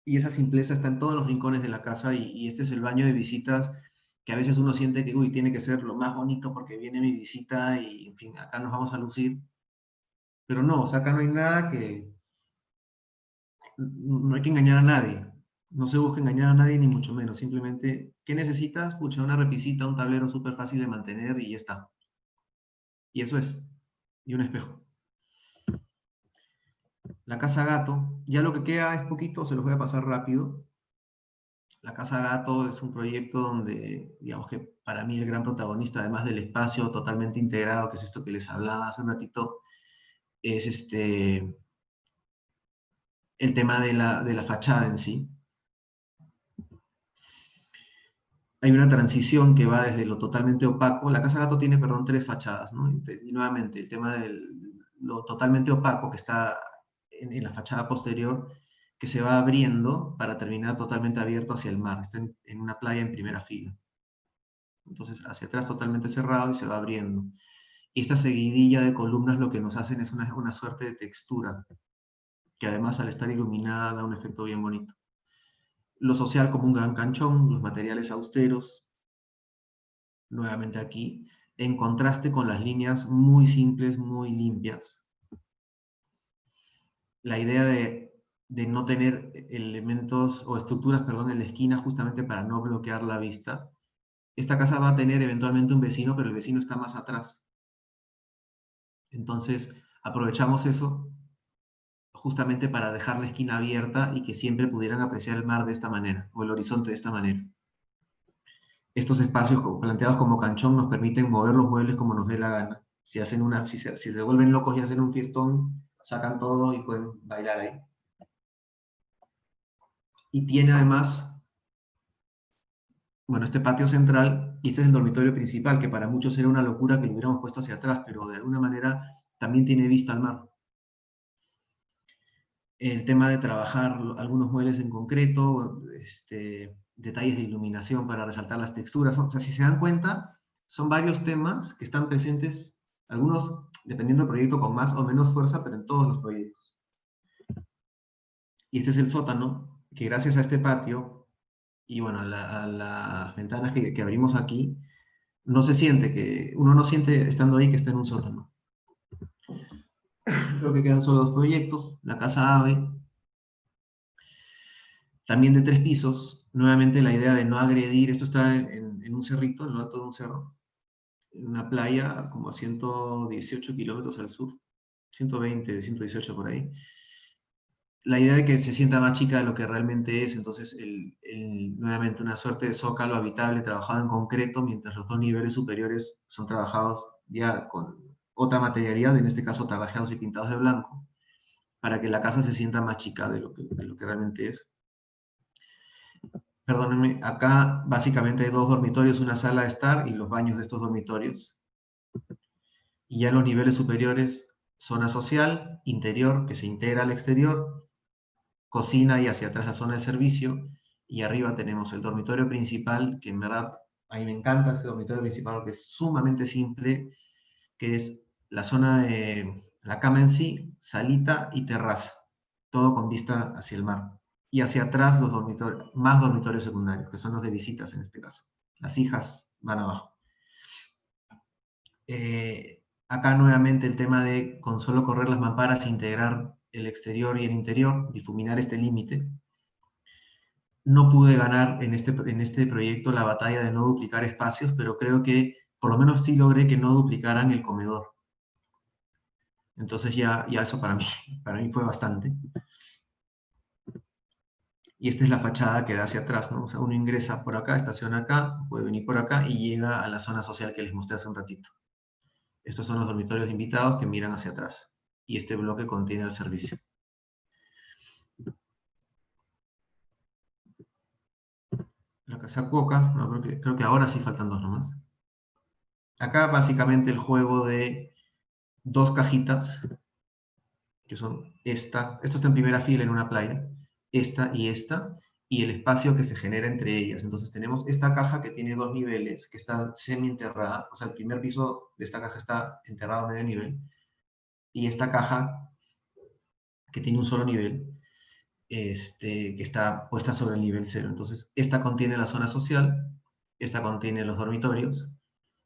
Y esa simpleza está en todos los rincones de la casa y este es el baño de visitas que a veces uno siente que, uy, tiene que ser lo más bonito porque viene mi visita y, en fin, acá nos vamos a lucir. Pero no, o sea, acá no hay nada que... No hay que engañar a nadie. No se busca engañar a nadie ni mucho menos. Simplemente, ¿qué necesitas? Pucha, una repisita, un tablero súper fácil de mantener y ya está. Y eso es. Y un espejo. La casa gato, ya lo que queda es poquito, se los voy a pasar rápido. La Casa Gato es un proyecto donde, digamos que para mí el gran protagonista, además del espacio totalmente integrado, que es esto que les hablaba hace un ratito, es el tema de la fachada en sí. hay una transición que va desde lo totalmente opaco. La Casa Gato tiene, perdón, 3 fachadas, ¿no? Y nuevamente, el tema de lo totalmente opaco que está en la fachada posterior, que se va abriendo para terminar totalmente abierto hacia el mar. Está en una playa en primera fila. Entonces, hacia atrás totalmente cerrado y se va abriendo. Y esta seguidilla de columnas lo que nos hacen es una suerte de textura, que además al estar iluminada da un efecto bien bonito. Lo social como un gran canchón, los materiales austeros, nuevamente aquí, en contraste con las líneas muy simples, muy limpias. La idea de no tener elementos o estructuras, perdón, en la esquina justamente para no bloquear la vista. Esta casa va a tener eventualmente un vecino, pero el vecino está más atrás. Entonces, aprovechamos eso justamente para dejar la esquina abierta y que siempre pudieran apreciar el mar de esta manera, o el horizonte de esta manera. Estos espacios planteados como canchón nos permiten mover los muebles como nos dé la gana. Si se vuelven locos y hacen un fiestón, sacan todo y pueden bailar ahí. Y tiene además, bueno, este patio central, y este es el dormitorio principal, que para muchos era una locura que lo hubiéramos puesto hacia atrás, pero de alguna manera también tiene vista al mar. El tema de trabajar algunos muebles en concreto, detalles de iluminación para resaltar las texturas. O sea, si se dan cuenta, son varios temas que están presentes, algunos dependiendo del proyecto con más o menos fuerza, pero en todos los proyectos. Y este es el sótano, que gracias a este patio, y bueno, a las ventanas que abrimos aquí, uno no siente estando ahí que está en un sótano. Creo que quedan solo 2 proyectos, la Casa Ave, también de 3 pisos, nuevamente la idea de no agredir, esto está en un cerrito, en lo alto de un cerro, en una playa como a 118 kilómetros al sur, 120, 118 por ahí. La idea de que se sienta más chica de lo que realmente es, entonces nuevamente una suerte de zócalo habitable trabajado en concreto, mientras los 2 niveles superiores son trabajados ya con otra materialidad, en este caso tarrajeados y pintados de blanco, para que la casa se sienta más chica de lo que realmente es. Perdónenme, acá básicamente hay 2 dormitorios, una sala de estar y los baños de estos dormitorios. Y ya en los niveles superiores, zona social, interior, que se integra al exterior, cocina y hacia atrás la zona de servicio, y arriba tenemos el dormitorio principal, que en verdad a mí me encanta este dormitorio principal porque es sumamente simple, que es la zona de la cama en sí, salita y terraza, todo con vista hacia el mar. Y hacia atrás los dormitorios, más dormitorios secundarios, que son los de visitas en este caso. Las hijas van abajo. Acá nuevamente el tema de con solo correr las mamparas integrar el exterior y el interior, difuminar este límite. No pude ganar en este proyecto la batalla de no duplicar espacios, pero creo que por lo menos sí logré que no duplicaran el comedor. Entonces ya eso para mí fue bastante. Y esta es la fachada que da hacia atrás, ¿no? O sea, uno ingresa por acá, estaciona acá, puede venir por acá y llega a la zona social que les mostré hace un ratito. Estos son los dormitorios de invitados que miran hacia atrás. Y este bloque contiene el servicio. La casa Cuoca, no, creo que ahora sí faltan 2 nomás. Acá básicamente el juego de 2 cajitas, que son esto está en primera fila en una playa, esta, y el espacio que se genera entre ellas. Entonces tenemos esta caja que tiene 2 niveles, que está semi-enterrada, o sea, el primer piso de esta caja está enterrado a medio nivel, y esta caja que tiene un solo nivel, que está puesta sobre el nivel 0. Entonces, esta contiene la zona social, esta contiene los dormitorios,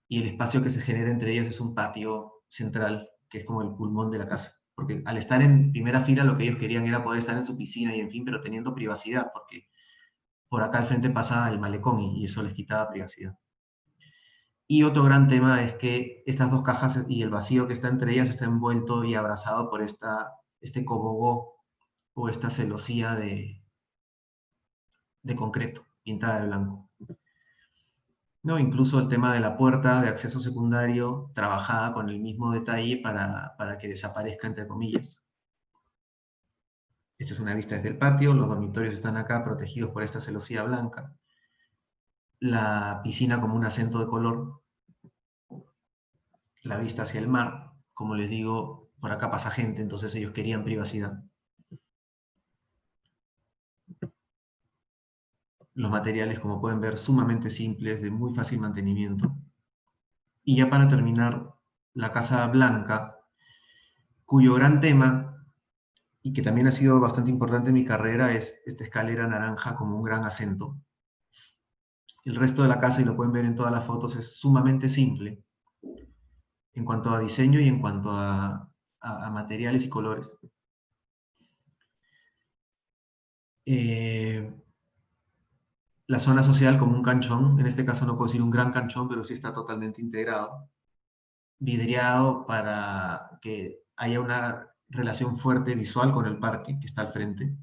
y el espacio que se genera entre ellos es un patio central, que es como el pulmón de la casa. Porque al estar en primera fila, lo que ellos querían era poder estar en su piscina y en fin, pero teniendo privacidad, porque por acá al frente pasa el malecón y eso les quitaba privacidad. Y otro gran tema es que estas 2 cajas y el vacío que está entre ellas está envuelto y abrazado por este cobogó o esta celosía de concreto, pintada de blanco. ¿No? Incluso el tema de la puerta de acceso secundario trabajada con el mismo detalle para que desaparezca, entre comillas. Esta es una vista desde el patio, los dormitorios están acá protegidos por esta celosía blanca. la piscina como un acento de color, la vista hacia el mar. Como les digo, por acá pasa gente, entonces ellos querían privacidad. Los materiales, como pueden ver, sumamente simples, de muy fácil mantenimiento. Y ya para terminar, la Casa Blanca, cuyo gran tema, y que también ha sido bastante importante en mi carrera, es esta escalera naranja como un gran acento. El resto de la casa, y lo pueden ver en todas las fotos, es sumamente simple en cuanto a diseño y en cuanto a materiales y colores. La zona social como un canchón, en este caso no puedo decir un gran canchón, pero sí está totalmente integrado, vidriado para que haya una relación fuerte visual con el parque que está al frente.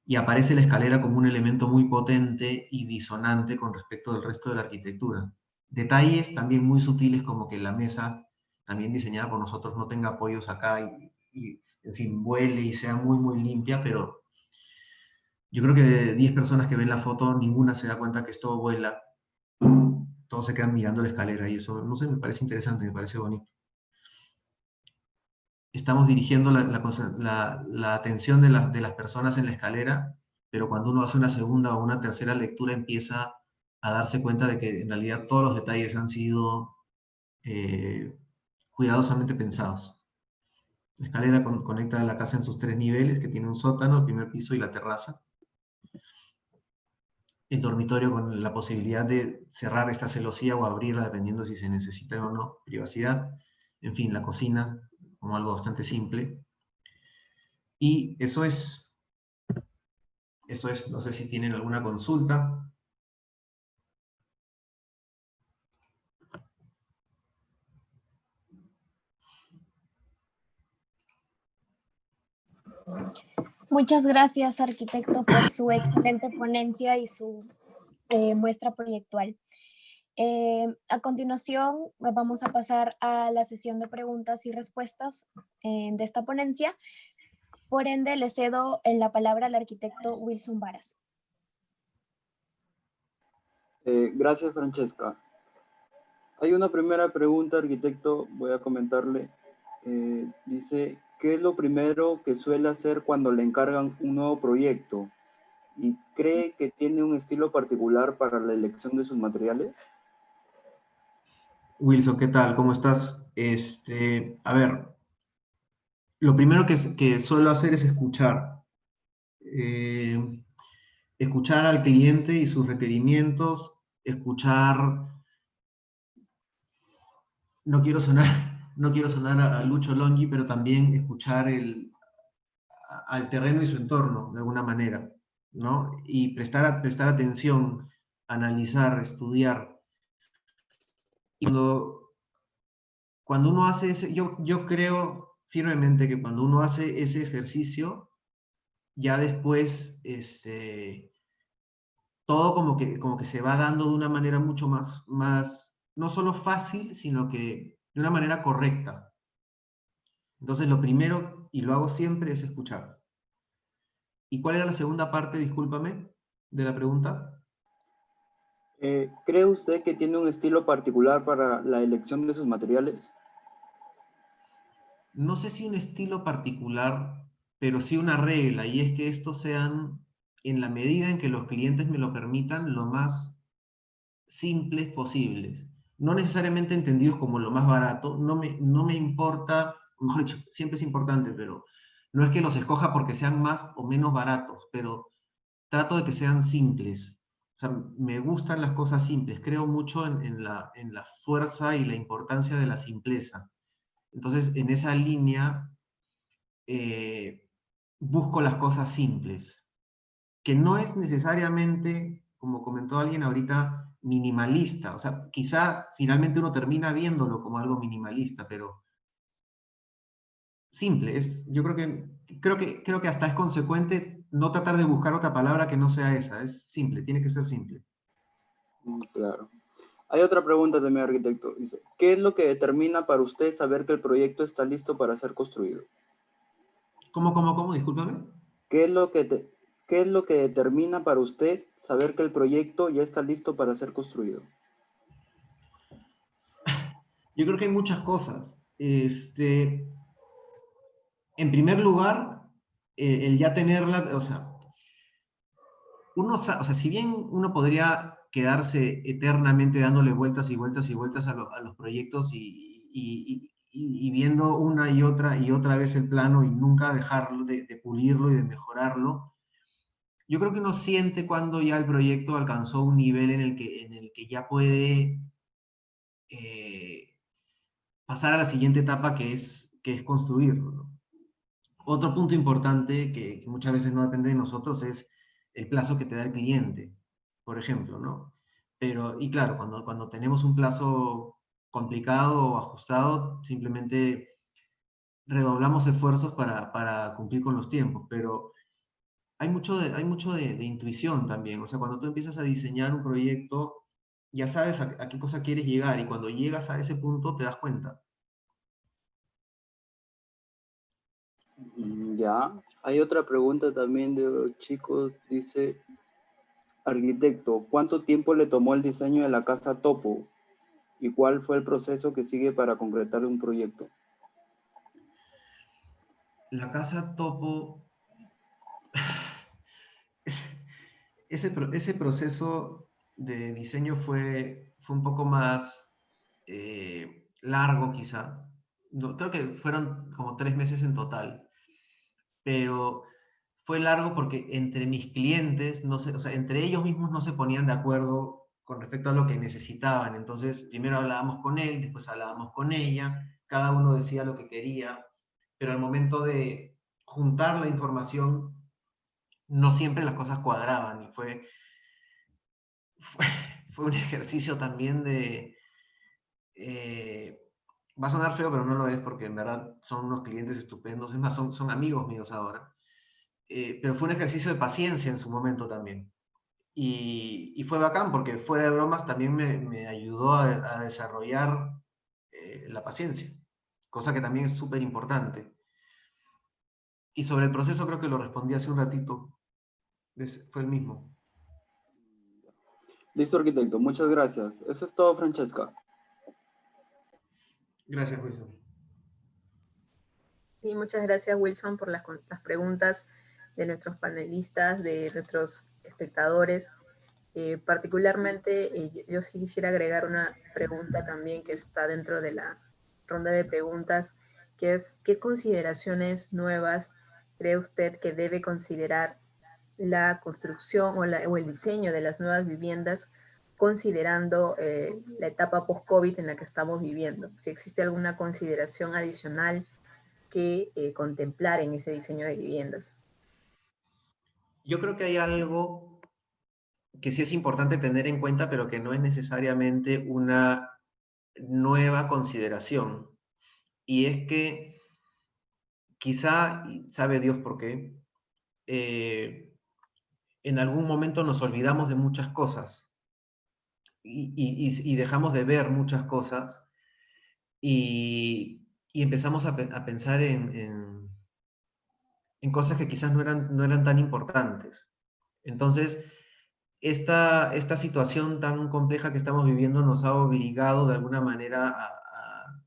Y aparece la escalera como un elemento muy potente y disonante con respecto del resto de la arquitectura. Detalles también muy sutiles, como que la mesa, también diseñada por nosotros, no tenga apoyos acá y en fin, vuele y sea muy, muy limpia, pero yo creo que de 10 personas que ven la foto, ninguna se da cuenta que esto vuela. Todos se quedan mirando la escalera y eso, no sé, me parece interesante, me parece bonito. Estamos dirigiendo la atención de las personas en la escalera, pero cuando uno hace una segunda o una tercera lectura empieza a darse cuenta de que en realidad todos los detalles han sido cuidadosamente pensados. La escalera conecta la casa en sus 3 niveles, que tiene un sótano, el primer piso y la terraza. El dormitorio con la posibilidad de cerrar esta celosía o abrirla dependiendo si se necesita o no, privacidad. En fin, la cocina como algo bastante simple. Y eso es, no sé si tienen alguna consulta. Muchas gracias, arquitecto, por su excelente ponencia y su muestra proyectual. A continuación, vamos a pasar a la sesión de preguntas y respuestas de esta ponencia. Por ende, le cedo la palabra al arquitecto Wilson Varas. Gracias, Francesca. Hay una primera pregunta, arquitecto, voy a comentarle. Dice, ¿qué es lo primero que suele hacer cuando le encargan un nuevo proyecto? ¿Y cree que tiene un estilo particular para la elección de sus materiales? Wilson, ¿qué tal? ¿Cómo estás? A ver, lo primero que suelo hacer es escuchar. Escuchar al cliente y sus requerimientos, escuchar, no quiero sonar a Lucho Longhi, pero también escuchar al terreno y su entorno, de alguna manera, ¿no? Y prestar atención, analizar, estudiar. Y cuando uno hace ese, yo creo firmemente que cuando uno hace ese ejercicio, ya después, todo como que se va dando de una manera mucho más, no solo fácil, sino que de una manera correcta. Entonces lo primero, y lo hago siempre, es escuchar. ¿Y cuál era la segunda parte, discúlpame, de la pregunta? ¿Cree usted que tiene un estilo particular para la elección de sus materiales? No sé si un estilo particular, pero sí una regla, y es que estos sean, en la medida en que los clientes me lo permitan, lo más simples posibles. No necesariamente entendidos como lo más barato, no me importa, mejor dicho, siempre es importante, pero no es que los escoja porque sean más o menos baratos, pero trato de que sean simples. O sea, me gustan las cosas simples, creo mucho en la fuerza y la importancia de la simpleza. Entonces, en esa línea, eh, busco las cosas simples, que no es necesariamente, como comentó alguien ahorita, minimalista. O sea, quizá finalmente uno termina viéndolo como algo minimalista, pero simple. Creo que hasta es consecuente no tratar de buscar otra palabra que no sea esa. Es simple, tiene que ser simple. Claro. Hay otra pregunta también, arquitecto. Dice, ¿qué es lo que determina para usted saber que el proyecto está listo para ser construido? ¿Cómo? Discúlpame. ¿Qué es lo que ¿Qué es lo que determina para usted saber que el proyecto ya está listo para ser construido? Yo creo que hay muchas cosas. En primer lugar, el ya tenerla, o sea, o sea, si bien uno podría quedarse eternamente dándole vueltas y vueltas y vueltas a los proyectos y viendo una y otra vez el plano y nunca dejarlo de pulirlo y de mejorarlo, yo creo que uno siente cuando ya el proyecto alcanzó un nivel en el que ya puede eh, pasar a la siguiente etapa que es construirlo, ¿no? Otro punto importante que muchas veces no depende de nosotros es el plazo que te da el cliente, por ejemplo, ¿no? Pero, y claro, cuando tenemos un plazo complicado o ajustado, simplemente redoblamos esfuerzos para cumplir con los tiempos, pero hay mucho de intuición también. O sea, cuando tú empiezas a diseñar un proyecto, ya sabes a qué cosa quieres llegar y cuando llegas a ese punto te das cuenta. Ya. Hay otra pregunta también de los chicos. Dice, arquitecto, ¿cuánto tiempo le tomó el diseño de la casa Topo? ¿Y cuál fue el proceso que sigue para concretar un proyecto? La casa Topo, ese, ese proceso de diseño fue un poco más largo quizá. No, creo que fueron como 3 meses en total, pero fue largo porque entre mis clientes, no sé, o sea, entre ellos mismos no se ponían de acuerdo con respecto a lo que necesitaban. Entonces, primero hablábamos con él, después hablábamos con ella, cada uno decía lo que quería, pero al momento de juntar la información, no siempre las cosas cuadraban y fue, fue un ejercicio también de... eh, va a sonar feo, pero no lo es porque en verdad son unos clientes estupendos, es más, son amigos míos ahora. Pero fue un ejercicio de paciencia en su momento también. Y fue bacán porque fuera de bromas también me ayudó a desarrollar la paciencia, cosa que también es súper importante. Y sobre el proceso creo que lo respondí hace un ratito, fue el mismo. Listo, arquitecto. Muchas gracias. Eso es todo, Francesca. Gracias, Wilson. Sí, muchas gracias, Wilson, por las preguntas de nuestros panelistas, de nuestros espectadores. Particularmente, yo sí quisiera agregar una pregunta también que está dentro de la ronda de preguntas, que es, ¿qué consideraciones nuevas cree usted que debe considerar la construcción o el diseño de las nuevas viviendas considerando la etapa post-COVID en la que estamos viviendo? Si existe alguna consideración adicional que contemplar en ese diseño de viviendas. Yo creo que hay algo que sí es importante tener en cuenta, pero que no es necesariamente una nueva consideración. Y es que quizá, sabe Dios por qué, en algún momento nos olvidamos de muchas cosas y dejamos de ver muchas cosas y empezamos a pensar en cosas que quizás no eran tan importantes. Entonces, esta situación tan compleja que estamos viviendo nos ha obligado de alguna manera a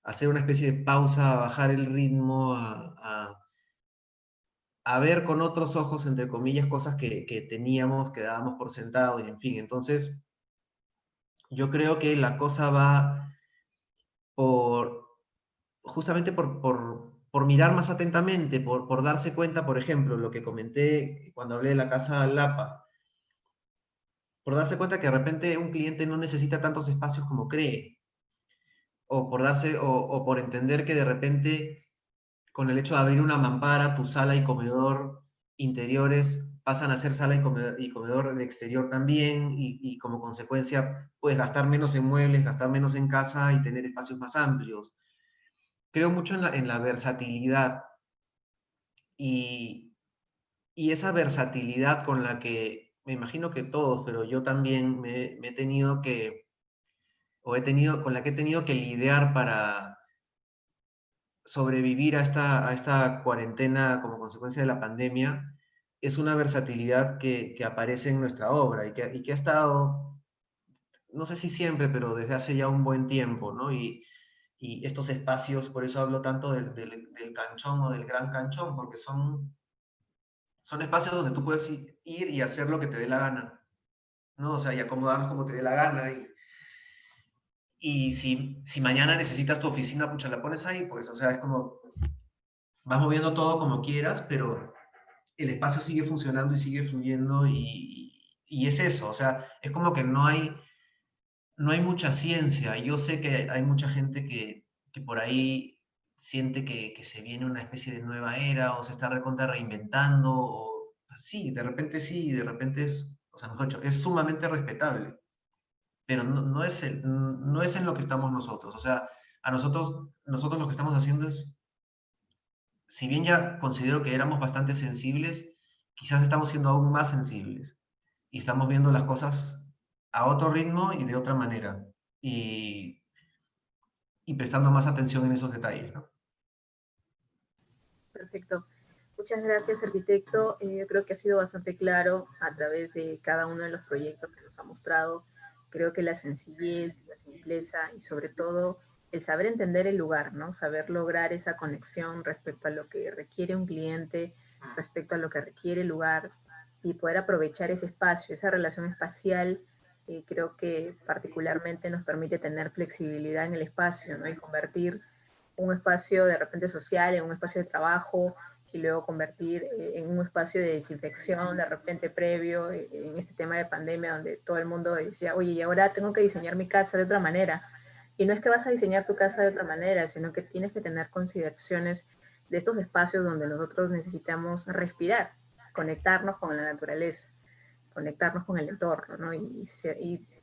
hacer una especie de pausa, a bajar el ritmo, a ver con otros ojos, entre comillas, cosas que teníamos, que dábamos por sentado, y en fin. Entonces, yo creo que la cosa va por, justamente por mirar más atentamente, por darse cuenta, por ejemplo, lo que comenté cuando hablé de la casa Lapa, por darse cuenta que de repente un cliente no necesita tantos espacios como cree, o por entender que de repente con el hecho de abrir una mampara, tu sala y comedor interiores pasan a ser sala y comedor de exterior también, y como consecuencia puedes gastar menos en muebles, gastar menos en casa y tener espacios más amplios. Creo mucho en la versatilidad y, y esa versatilidad con la que, me imagino que todos, pero yo también me he tenido que, o he tenido, con la que he tenido que lidiar para sobrevivir a esta cuarentena como consecuencia de la pandemia, es una versatilidad que aparece en nuestra obra y que ha estado, no sé si siempre, pero desde hace ya un buen tiempo, ¿no? Y estos espacios, por eso hablo tanto del canchón o del gran canchón, porque son espacios donde tú puedes ir y hacer lo que te dé la gana, ¿no? O sea, y acomodarnos como te dé la gana. Y si mañana necesitas tu oficina, pucha, la pones ahí, pues, o sea, es como, vas moviendo todo como quieras, pero el espacio sigue funcionando y sigue fluyendo y es eso, o sea, es como que no hay mucha ciencia. Yo sé que hay mucha gente que por ahí siente que se viene una especie de nueva era o se está recontra reinventando, o sí, de repente es, o sea, mejor dicho, es sumamente respetable, pero no es en lo que estamos nosotros. O sea, nosotros lo que estamos haciendo es, si bien ya considero que éramos bastante sensibles, quizás estamos siendo aún más sensibles y estamos viendo las cosas a otro ritmo y de otra manera. Y, y prestando más atención en esos detalles, ¿no? Perfecto. Muchas gracias, arquitecto. Yo creo que ha sido bastante claro a través de cada uno de los proyectos que nos ha mostrado. Creo que la sencillez, la simpleza y sobre todo el saber entender el lugar, ¿no? Saber lograr esa conexión respecto a lo que requiere un cliente, respecto a lo que requiere el lugar y poder aprovechar ese espacio, esa relación espacial. Creo que particularmente nos permite tener flexibilidad en el espacio, ¿no? Y convertir un espacio de repente social en un espacio de trabajo y luego convertir en un espacio de desinfección de repente previo en este tema de pandemia donde todo el mundo decía, oye, y ahora tengo que diseñar mi casa de otra manera. Y no es que vas a diseñar tu casa de otra manera, sino que tienes que tener consideraciones de estos espacios donde nosotros necesitamos respirar, conectarnos con la naturaleza, conectarnos con el entorno, ¿no? Y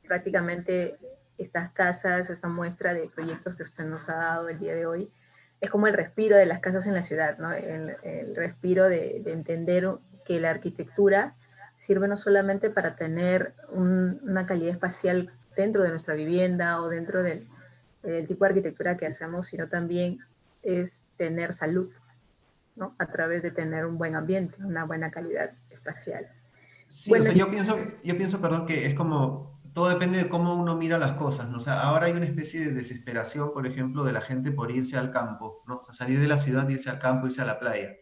prácticamente estas casas, esta muestra de proyectos que usted nos ha dado el día de hoy, es como el respiro de las casas en la ciudad, ¿no? El respiro de entender que la arquitectura sirve no solamente para tener una calidad espacial dentro de nuestra vivienda o dentro del tipo de arquitectura que hacemos, sino también es tener salud, ¿no? A través de tener un buen ambiente, una buena calidad espacial. Sí, o Bueno, sea, yo pienso, perdón, que es como, todo depende de cómo uno mira las cosas, ¿no? O sea, ahora hay una especie de desesperación, por ejemplo, de la gente por irse al campo, ¿no? O sea, salir de la ciudad, irse al campo, irse a la playa.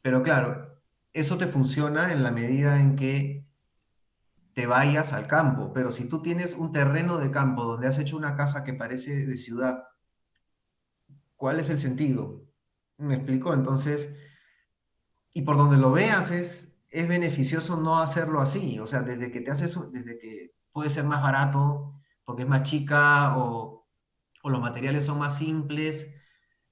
Pero claro, eso te funciona en la medida en que te vayas al campo, pero si tú tienes un terreno de campo donde has hecho una casa que parece de ciudad, ¿cuál es el sentido? ¿Me explico? Entonces, y por donde lo veas es beneficioso no hacerlo así, o sea, desde que puede ser más barato, porque es más chica, o los materiales son más simples,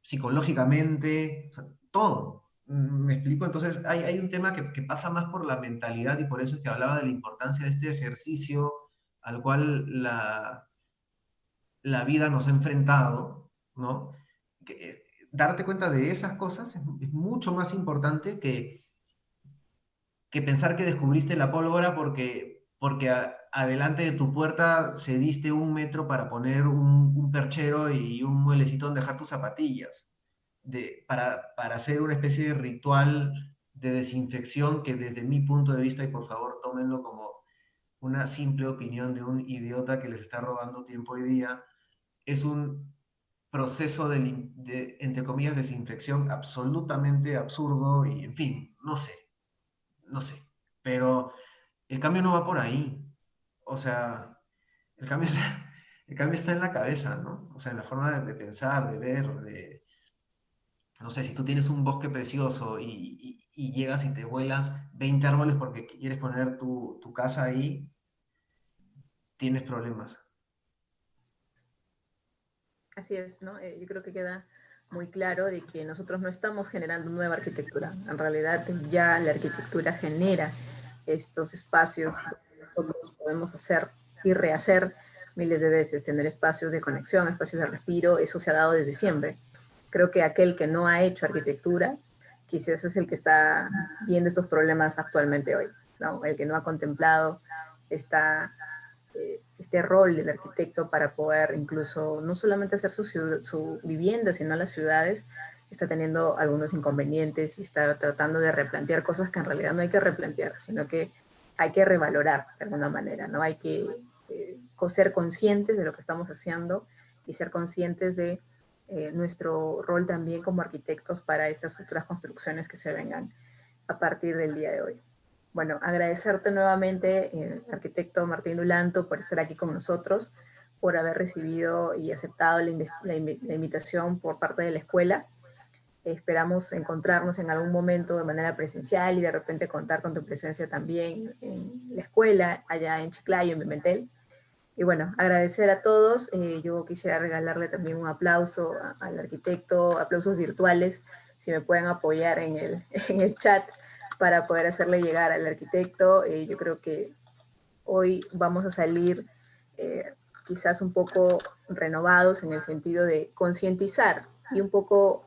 psicológicamente, o sea, todo. ¿Me explico? Entonces hay un tema que pasa más por la mentalidad y por eso es que hablaba de la importancia de este ejercicio al cual la vida nos ha enfrentado, ¿no? Darte cuenta de esas cosas es mucho más importante que pensar que descubriste la pólvora porque adelante de tu puerta cediste un metro para poner un perchero y un muelecito donde dejar tus zapatillas, para hacer una especie de ritual de desinfección que desde mi punto de vista, y por favor tómenlo como una simple opinión de un idiota que les está robando tiempo hoy día, es un proceso entre comillas, desinfección absolutamente absurdo y, en fin, no sé, pero el cambio no va por ahí. O sea, el cambio está, el cambio está en la cabeza, ¿no? O sea, en la forma de pensar, de ver, no sé, si tú tienes un bosque precioso y llegas y te vuelas 20 árboles porque quieres poner tu casa ahí, tienes problemas. así es, ¿no? Yo creo que queda muy claro de que nosotros no estamos generando nueva arquitectura. En realidad ya la arquitectura genera estos espacios donde nosotros podemos hacer y rehacer miles de veces, tener espacios de conexión, espacios de respiro, eso se ha dado desde siempre. Creo que aquel que no ha hecho arquitectura, quizás es el que está viendo estos problemas actualmente hoy, ¿no? El que no ha contemplado esta este rol del arquitecto para poder incluso no solamente hacer su vivienda, sino las ciudades está teniendo algunos inconvenientes y está tratando de replantear cosas que en realidad no hay que replantear, sino que hay que revalorar de alguna manera, ¿no? Hay que ser conscientes de lo que estamos haciendo y ser conscientes de nuestro rol también como arquitectos para estas futuras construcciones que se vengan a partir del día de hoy. Bueno, agradecerte nuevamente, arquitecto Martín Dulanto, por estar aquí con nosotros, por haber recibido y aceptado la invitación por parte de la escuela. Esperamos encontrarnos en algún momento de manera presencial y de repente contar con tu presencia también en la escuela, allá en Chiclayo, en Pimentel. Y bueno, agradecer a todos. Yo quisiera regalarle también un aplauso al arquitecto, aplausos virtuales, si me pueden apoyar en el chat para poder hacerle llegar al arquitecto. Yo creo que hoy vamos a salir quizás un poco renovados en el sentido de concientizar y un poco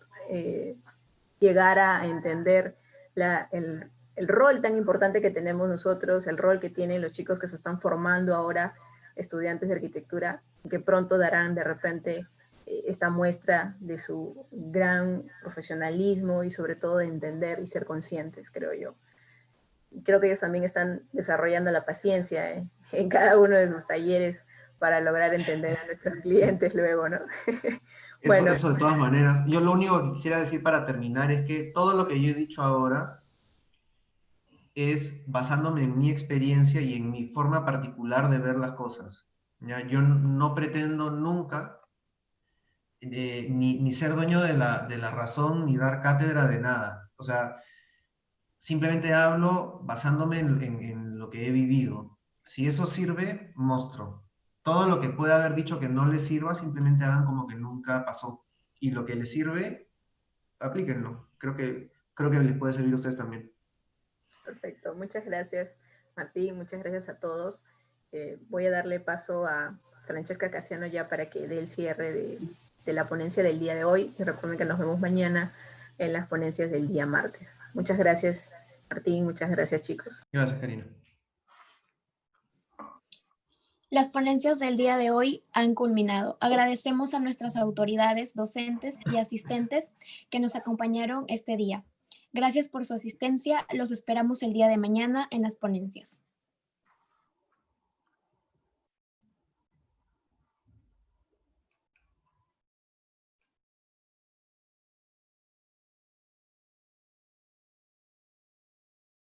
llegar a entender el rol tan importante que tenemos nosotros, el rol que tienen los chicos que se están formando ahora, estudiantes de arquitectura, que pronto darán de repente esta muestra de su gran profesionalismo y sobre todo de entender y ser conscientes, creo yo. Y creo que ellos también están desarrollando la paciencia en cada uno de sus talleres para lograr entender a nuestros clientes luego, ¿no? Bueno, eso de todas maneras. Yo lo único que quisiera decir para terminar es que todo lo que yo he dicho ahora es basándome en mi experiencia y en mi forma particular de ver las cosas. ¿Ya? Yo no pretendo nunca ni ser dueño de la razón ni dar cátedra de nada. O sea, simplemente hablo basándome en lo que he vivido. Si eso sirve, monstruo. Todo lo que pueda haber dicho que no les sirva, simplemente hagan como que nunca pasó. Y lo que les sirve, aplíquenlo. Creo que les puede servir a ustedes también. Perfecto, muchas gracias Martín, muchas gracias a todos. Voy a darle paso a Francesca Casiano ya para que dé el cierre de la ponencia del día de hoy y recuerden que nos vemos mañana en las ponencias del día martes. Muchas gracias Martín, muchas gracias chicos. Gracias Karina. Las ponencias del día de hoy han culminado. Agradecemos a nuestras autoridades, docentes y asistentes que nos acompañaron este día. Gracias por su asistencia. Los esperamos el día de mañana en las ponencias.